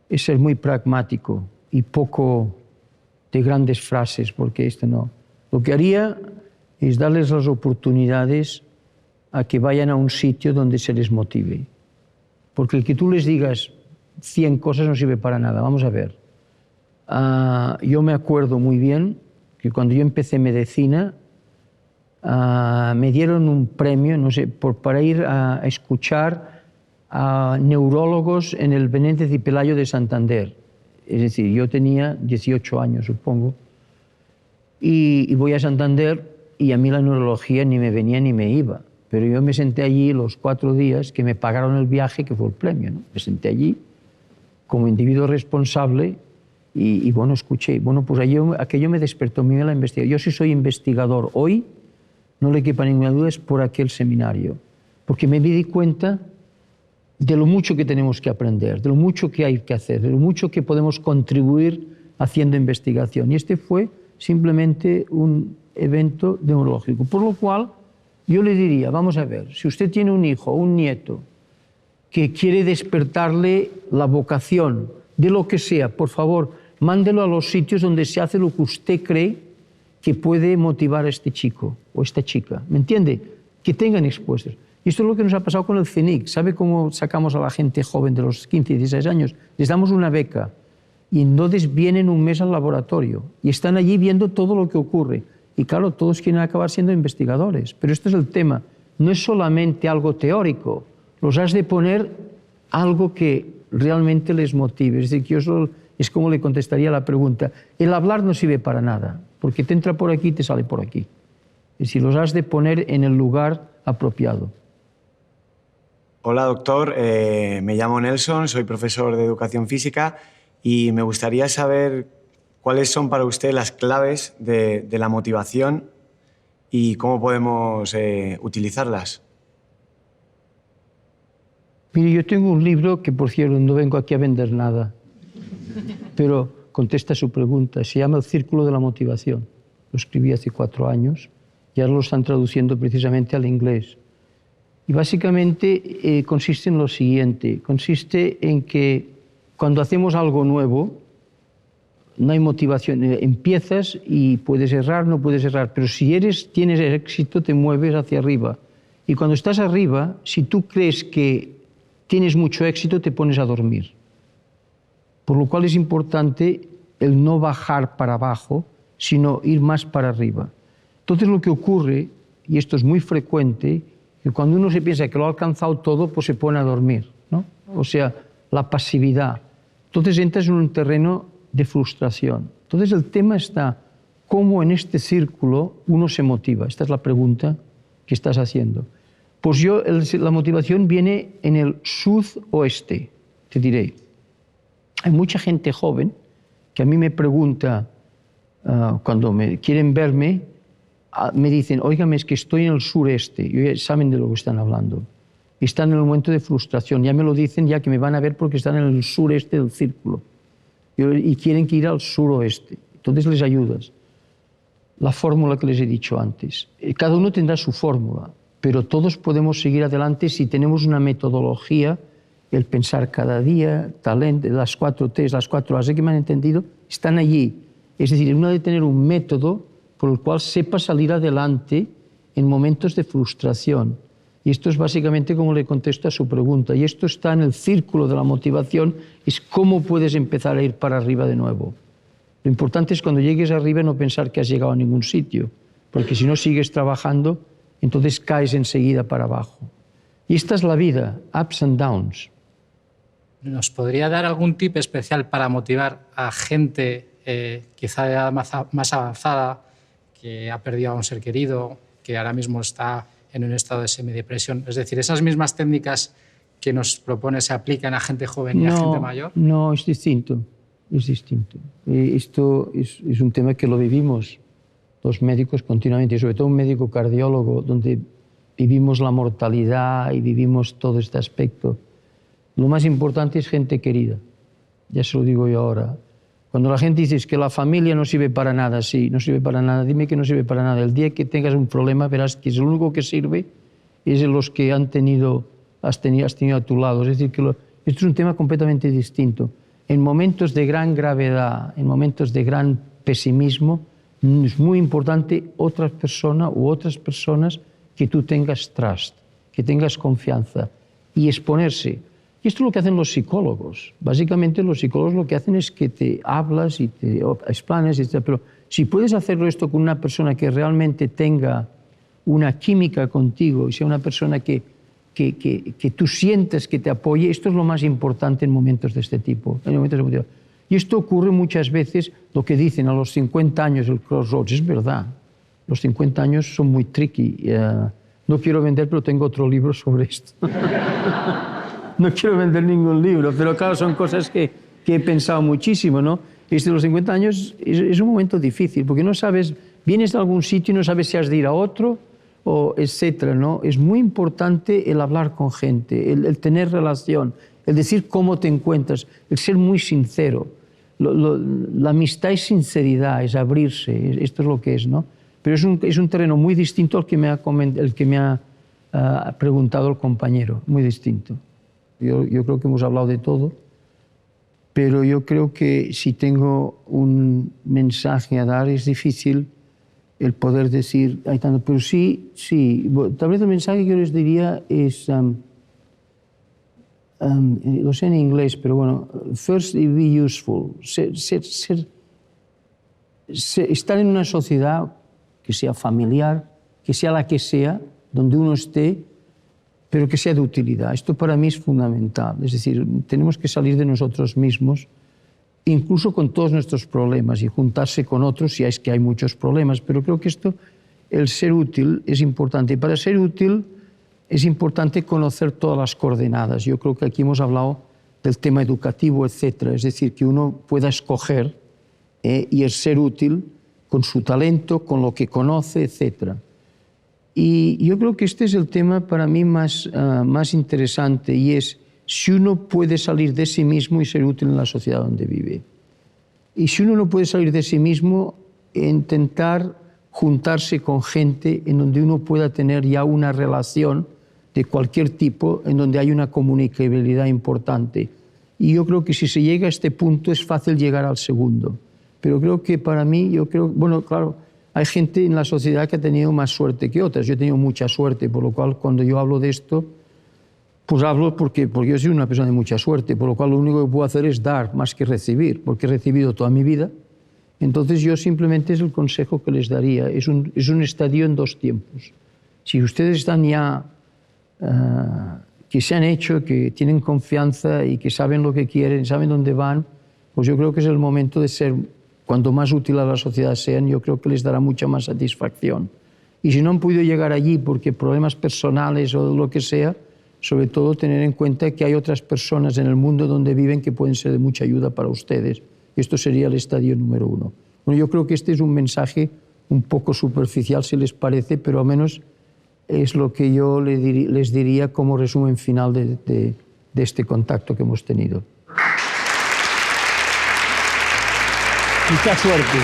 es ser muy pragmático y poco de grandes frases, porque esto no. Lo que haría es darles las oportunidades a que vayan a un sitio donde se les motive. Porque el que tú les digas 100 cosas no sirve para nada. Vamos a ver. Yo me acuerdo muy bien que cuando yo empecé medicina, me dieron un premio, no sé, para ir a escuchar a neurólogos en el Benéndez y Pelayo de Santander. Es decir, yo tenía 18 años, supongo, y voy a Santander y a mí la neurología ni me venía ni me iba. Pero yo me senté allí los 4 días que me pagaron el viaje, que fue el premio, ¿no? Me senté allí como individuo responsable y bueno, escuché. Bueno, pues aquello me despertó a mí la investigación. Yo sí soy investigador hoy, no le quepa ninguna duda, es por aquel seminario. Porque me di cuenta de lo mucho que tenemos que aprender, de lo mucho que hay que hacer, de lo mucho que podemos contribuir haciendo investigación. Y este fue simplemente un evento neurológico. Por lo cual, yo le diría, vamos a ver, si usted tiene un hijo o un nieto que quiere despertarle la vocación de lo que sea, por favor, mándelo a los sitios donde se hace lo que usted cree que puede motivar a este chico o esta chica. ¿Me entiende? Que tengan expuestos. Y esto es lo que nos ha pasado con el CINIC. ¿Sabe cómo sacamos a la gente joven de los 15 y 16 años? Les damos una beca y entonces vienen un mes al laboratorio y están allí viendo todo lo que ocurre. Y claro, todos quieren acabar siendo investigadores. Pero este es el tema. No es solamente algo teórico. Los has de poner algo que realmente les motive. Es decir, que yo es como le contestaría la pregunta. El hablar no sirve para nada, porque te entra por aquí y te sale por aquí. Es decir, los has de poner en el lugar apropiado. Hola, doctor. Me llamo Nelson, soy profesor de Educación Física y me gustaría saber cuáles son para usted las claves de la motivación y cómo podemos utilizarlas. Mire, yo tengo un libro que, por cierto, no vengo aquí a vender nada, pero contesta su pregunta. Se llama El Círculo de la Motivación. lo escribí hace 4 años, y ahora lo están traduciendo precisamente al inglés. Y básicamente consiste en lo siguiente, consiste en que cuando hacemos algo nuevo, no hay motivación, empiezas y puedes errar, no puedes errar, pero si tienes éxito te mueves hacia arriba. Y cuando estás arriba, si tú crees que tienes mucho éxito, te pones a dormir. Por lo cual es importante el no bajar para abajo, sino ir más para arriba. Entonces lo que ocurre, y esto es muy frecuente, que cuando uno se piensa que lo ha alcanzado todo, pues se pone a dormir, ¿no? O sea, la pasividad. Entonces entras en un terreno de frustración. Entonces el tema está cómo en este círculo uno se motiva. Esta es la pregunta que estás haciendo. Pues la motivación viene en el sudoeste, te diré. Hay mucha gente joven que a mí me pregunta, cuando quieren verme, me dicen, óigame, es que estoy en el sureste. Y ya saben de lo que están hablando. Y están en el momento de frustración. Ya me lo dicen, ya que me van a ver porque están en el sureste del círculo. Y quieren que ir al suroeste. Entonces les ayudas. La fórmula que les he dicho antes. Cada uno tendrá su fórmula, pero todos podemos seguir adelante si tenemos una metodología, el pensar cada día, talento, las 4 T's, las 4 A's, que me han entendido, están allí. Es decir, uno debe tener un método por el cual sepa salir adelante en momentos de frustración. Y esto es básicamente como le contesto a su pregunta. Y esto está en el círculo de la motivación, es cómo puedes empezar a ir para arriba de nuevo. Lo importante es cuando llegues arriba no pensar que has llegado a ningún sitio, porque si no sigues trabajando, entonces caes enseguida para abajo. Y esta es la vida, ups and downs. ¿Nos podría dar algún tip especial para motivar a gente quizá de edad más avanzada, que ha perdido a un ser querido, que ahora mismo está en un estado de semidepresión? Es decir, ¿esas mismas técnicas que nos propone se aplican a gente joven y a gente mayor? No, es distinto. Es distinto. Esto es un tema que lo vivimos los médicos continuamente, y sobre todo un médico cardiólogo, donde vivimos la mortalidad y vivimos todo este aspecto. Lo más importante es gente querida. Ya se lo digo yo ahora. Cuando la gente dice que la familia no sirve para nada, sí, no sirve para nada, dime que no sirve para nada. El día que tengas un problema verás que lo único que sirve es los que has tenido a tu lado. Es decir, que esto es un tema completamente distinto. En momentos de gran gravedad, en momentos de gran pesimismo, es muy importante otra persona u otras personas que tú tengas trust, que tengas confianza y exponerse. Y esto es lo que hacen los psicólogos. Básicamente los psicólogos lo que hacen es que te hablas y te explanes, etc. Pero si puedes hacerlo esto con una persona que realmente tenga una química contigo y sea una persona que tú sientes que te apoye, esto es lo más importante en momentos de este tipo. En momentos de motivación. Y esto ocurre muchas veces, lo que dicen a los 50 años, el crossroads, es verdad. Los 50 años son muy tricky. No quiero vender, pero tengo otro libro sobre esto. No quiero vender ningún libro, pero claro, son cosas que he pensado muchísimo, ¿no? Este de los 50 años es un momento difícil, porque no sabes, vienes de algún sitio y no sabes si has de ir a otro, o etcétera, ¿no? Es muy importante el hablar con gente, el tener relación, el decir cómo te encuentras, el ser muy sincero. La amistad es sinceridad, es abrirse, esto es lo que es, ¿no? Pero es un terreno muy distinto al que me ha preguntado el compañero, muy distinto. Yo creo que hemos hablado de todo, pero yo creo que si tengo un mensaje a dar es difícil el poder decir, hay tanto, pero sí, tal vez el mensaje que yo les diría es, lo sé en inglés, pero bueno, first be useful, estar en una sociedad que sea familiar, que sea la que sea, donde uno esté, pero que sea de utilidad. Esto para mí es fundamental. Es decir, tenemos que salir de nosotros mismos, incluso con todos nuestros problemas, y juntarse con otros si es que hay muchos problemas. Pero creo que el ser útil es importante. Y para ser útil es importante conocer todas las coordenadas. Yo creo que aquí hemos hablado del tema educativo, etcétera. Es decir, que uno pueda escoger y el ser útil con su talento, con lo que conoce, etcétera. Y yo creo que este es el tema para mí más interesante, y es si uno puede salir de sí mismo y ser útil en la sociedad donde vive. Y si uno no puede salir de sí mismo, intentar juntarse con gente en donde uno pueda tener ya una relación de cualquier tipo, en donde hay una comunicabilidad importante. Y yo creo que si se llega a este punto es fácil llegar al segundo. Pero creo que para mí, bueno, claro, hay gente en la sociedad que ha tenido más suerte que otras. Yo he tenido mucha suerte, por lo cual cuando yo hablo de esto, pues hablo porque yo soy una persona de mucha suerte, por lo cual lo único que puedo hacer es dar más que recibir, porque he recibido toda mi vida. Entonces yo simplemente es el consejo que les daría. Es un estadio en dos tiempos. Si ustedes están ya, que se han hecho, que tienen confianza y que saben lo que quieren, saben dónde van, pues yo creo que es el momento de ser, cuanto más útil a la sociedad sean, yo creo que les dará mucha más satisfacción. Y si no han podido llegar allí porque problemas personales o lo que sea, sobre todo tener en cuenta que hay otras personas en el mundo donde viven que pueden ser de mucha ayuda para ustedes. Esto sería el estadio número 1. Bueno, yo creo que este es un mensaje un poco superficial, si les parece, pero al menos es lo que yo les diría como resumen final de este contacto que hemos tenido. Mucha suerte.